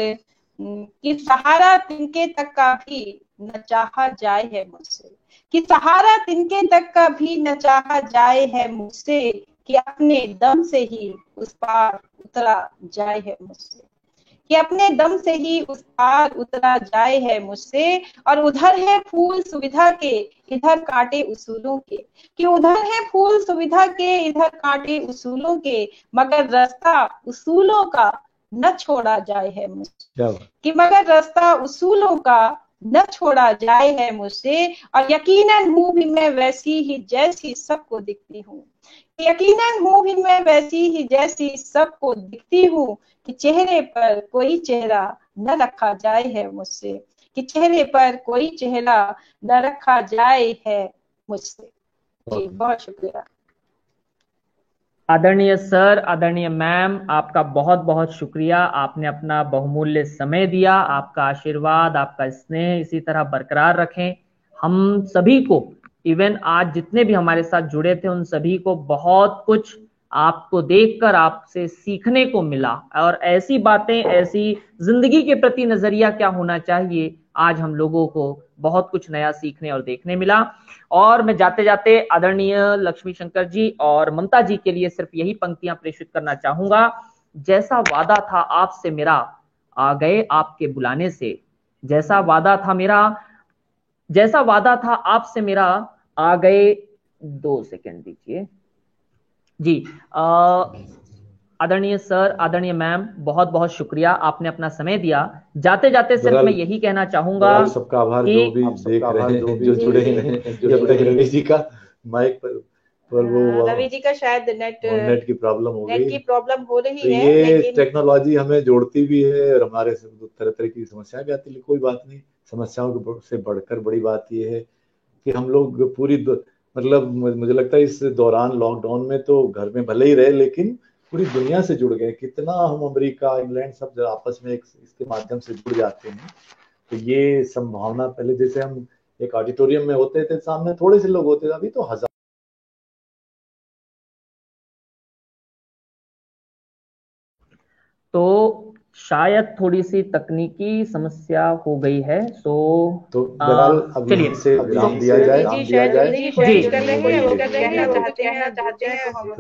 कि सहारा तिनके तक का भी न चाहा जाए है मुझसे, कि सहारा तिनके तक का भी न चाहा जाए है मुझसे, कि अपने दम से ही उस पार उतरा जाए है मुझसे, कि अपने दम से ही उस पार उतरा जाए है मुझसे। और उधर है फूल सुविधा के, इधर कांटे उसूलों के, कि उधर है फूल सुविधा के, इधर कांटे उसूलों के, मगर रास्ता उसूलों का न छोड़ा जाए है मुझसे, कि मगर रास्ता उसूलों का न छोड़ा जाए है मुझसे। और यकीनन हूं भी मैं वैसी ही जैसी सबको दिखती हूँ, यकीनन हूं भी मैं वैसी ही जैसी सबको दिखती हूँ, कि चेहरे पर कोई चेहरा न रखा जाए है मुझसे, कि चेहरे पर कोई चेहरा न रखा जाए है मुझसे। जी, बहुत शुक्रिया। आदरणीय सर, आदरणीय मैम, आपका बहुत बहुत शुक्रिया। आपने अपना बहुमूल्य समय दिया। आपका आशीर्वाद, आपका स्नेह इसी तरह बरकरार रखें। हम सभी को, इवन आज जितने भी हमारे साथ जुड़े थे, उन सभी को बहुत कुछ आपको देखकर, आपसे सीखने को मिला। और ऐसी बातें, ऐसी जिंदगी के प्रति नजरिया क्या होना चाहिए, आज हम लोगों को बहुत कुछ नया सीखने और देखने मिला। और मैं जाते जाते आदरणीय लक्ष्मी शंकर जी और ममता जी के लिए सिर्फ यही पंक्तियां प्रेषित करना चाहूंगा। जैसा वादा था आपसे मेरा, आ गए आपके बुलाने से। जैसा वादा था मेरा, जैसा वादा था आपसे मेरा, आ गए। 2 सेकंड दीजिए जी। आदरणीय सर, आदरणीय मैम, बहुत बहुत शुक्रिया, आपने अपना समय दिया। जाते जाते सिर्फ मैं यही कहना चाहूंगा सबका आभार कि जो भी देख रहे हैं, जो जुड़े हैं। जब तक रवि जी का माइक पर वो रवि जी का शायद नेट की प्रॉब्लम हो नेट गई, की प्रॉब्लम हो तो रही है, ये लेकिन टेक्नोलॉजी हमें जोड़ती भी है और हमारे से तरह तरह की समस्याएं भी आती है। कोई बात नहीं, समस्याओं से बढ़कर बड़ी बात ये है कि हम लोग मतलब मुझे लगता है इस दौरान लॉकडाउन में तो घर में भले ही रहे, लेकिन पूरी दुनिया से जुड़ गए। कितना हम अमेरिका, इंग्लैंड सब आपस में इसके माध्यम से जुड़ जाते हैं। तो ये संभावना, पहले जैसे हम एक ऑडिटोरियम में होते थे, सामने थोड़े से लोग होते थे, अभी तो हजार तो शायद थोड़ी सी तकनीकी समस्या हो गई है। तो बहरहाल अब चलिए से विराम दिया जाए। जी शायद जिंदगी जी कोशिश कर रहे हैं, वो कहना चाहते हैं तो हम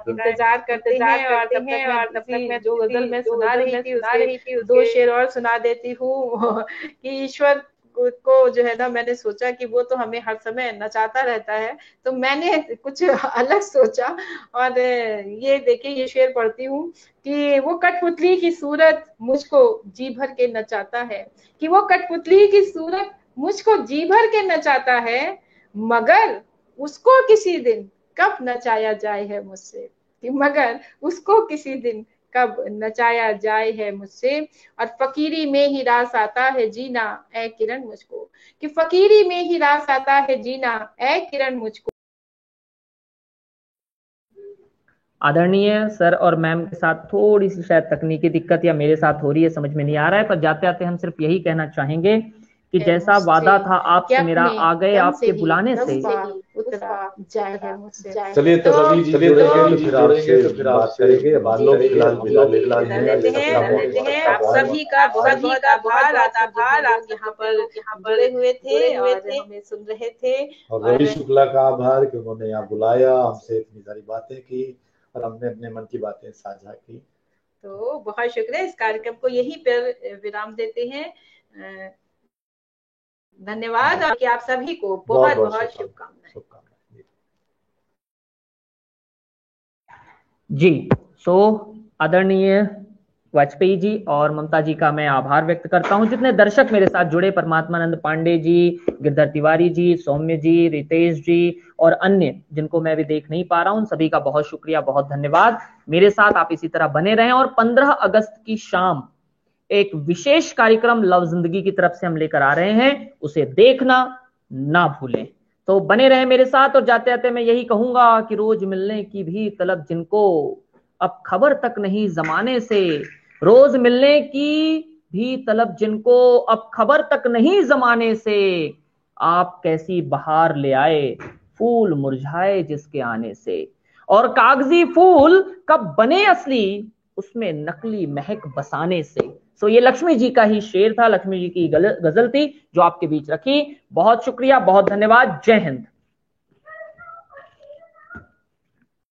इंतजार करते हैं, और तब तक मैं जो गजल मैं सुना रही थी उसके 2 शेर और सुना देती हूँ कि ईश्वर को जो है ना, मैंने सोचा कि वो तो हमें हर समय नचाता रहता है, तो मैंने कुछ अलग सोचा। और ये देखिए, ये शेर पढ़ती हूँ कि वो कठपुतली की सूरत मुझको जी भर के नचाता है, कि वो कठपुतली की सूरत मुझको जी भर के नचाता है, मगर उसको किसी दिन कब नचाया जाए है मुझसे, कि मगर उसको किसी दिन कब नचाया जाए है मुझसे। और फकीरी में ही रास आता है जीना ऐ किरण मुझको, कि फकीरी में ही रास आता है जीना ऐ किरण मुझको। आदरणीय सर और मैम के साथ थोड़ी सी शायद तकनीकी दिक्कत या मेरे साथ हो रही है, समझ में नहीं आ रहा है, पर जाते आते हम सिर्फ यही कहना चाहेंगे कि जैसा वादा था आपसे मेरा, आ गए आपके बुलाने से। चलिए तो रवि जी जुड़ेंगे तो फिर आपसे बात करेंगे। आप सभी का बहुत बहुत आभार, आप यहाँ पर जुड़े हुए थे और हमें सुन रहे थे। और रवि शुक्ला का आभार कि उन्होंने यहाँ बुलाया, हमसे इतनी सारी बातें की और हमने अपने मन की बातें साझा की। तो बहुत शुक्रिया। इस कार्यक्रम को यहीं पर विराम देते हैं। धन्यवाद, और कि आप सभी को बहुत बहुत शुभकामनाएं। जी, आदरणीय वाजपेयी जी और ममता जी का मैं आभार व्यक्त करता हूं। जितने दर्शक मेरे साथ जुड़े, परमात्मानंद पांडे जी, गिरधर तिवारी जी, सौम्य जी, रितेश जी और अन्य जिनको मैं भी देख नहीं पा रहा हूं, सभी का बहुत शुक्रिया, बहुत धन्यवाद। मेरे साथ आप इसी तरह बने रहें। और 15 अगस्त की शाम एक विशेष कार्यक्रम लव जिंदगी की तरफ से हम लेकर आ रहे हैं, उसे देखना ना भूलें। तो बने रहे मेरे साथ। और जाते जाते मैं यही कहूंगा कि रोज मिलने की भी तलब जिनको अब खबर तक नहीं जमाने से, रोज मिलने की भी तलब जिनको अब खबर तक नहीं जमाने से, आप कैसी बहार ले आए फूल मुरझाए जिसके आने से, और कागजी फूल कब बने असली उसमें नकली महक बसाने से। सो ये लक्ष्मी जी का ही शेर था, लक्ष्मी जी की गजल थी जो आपके बीच रखी। बहुत शुक्रिया, बहुत धन्यवाद। जय हिंद।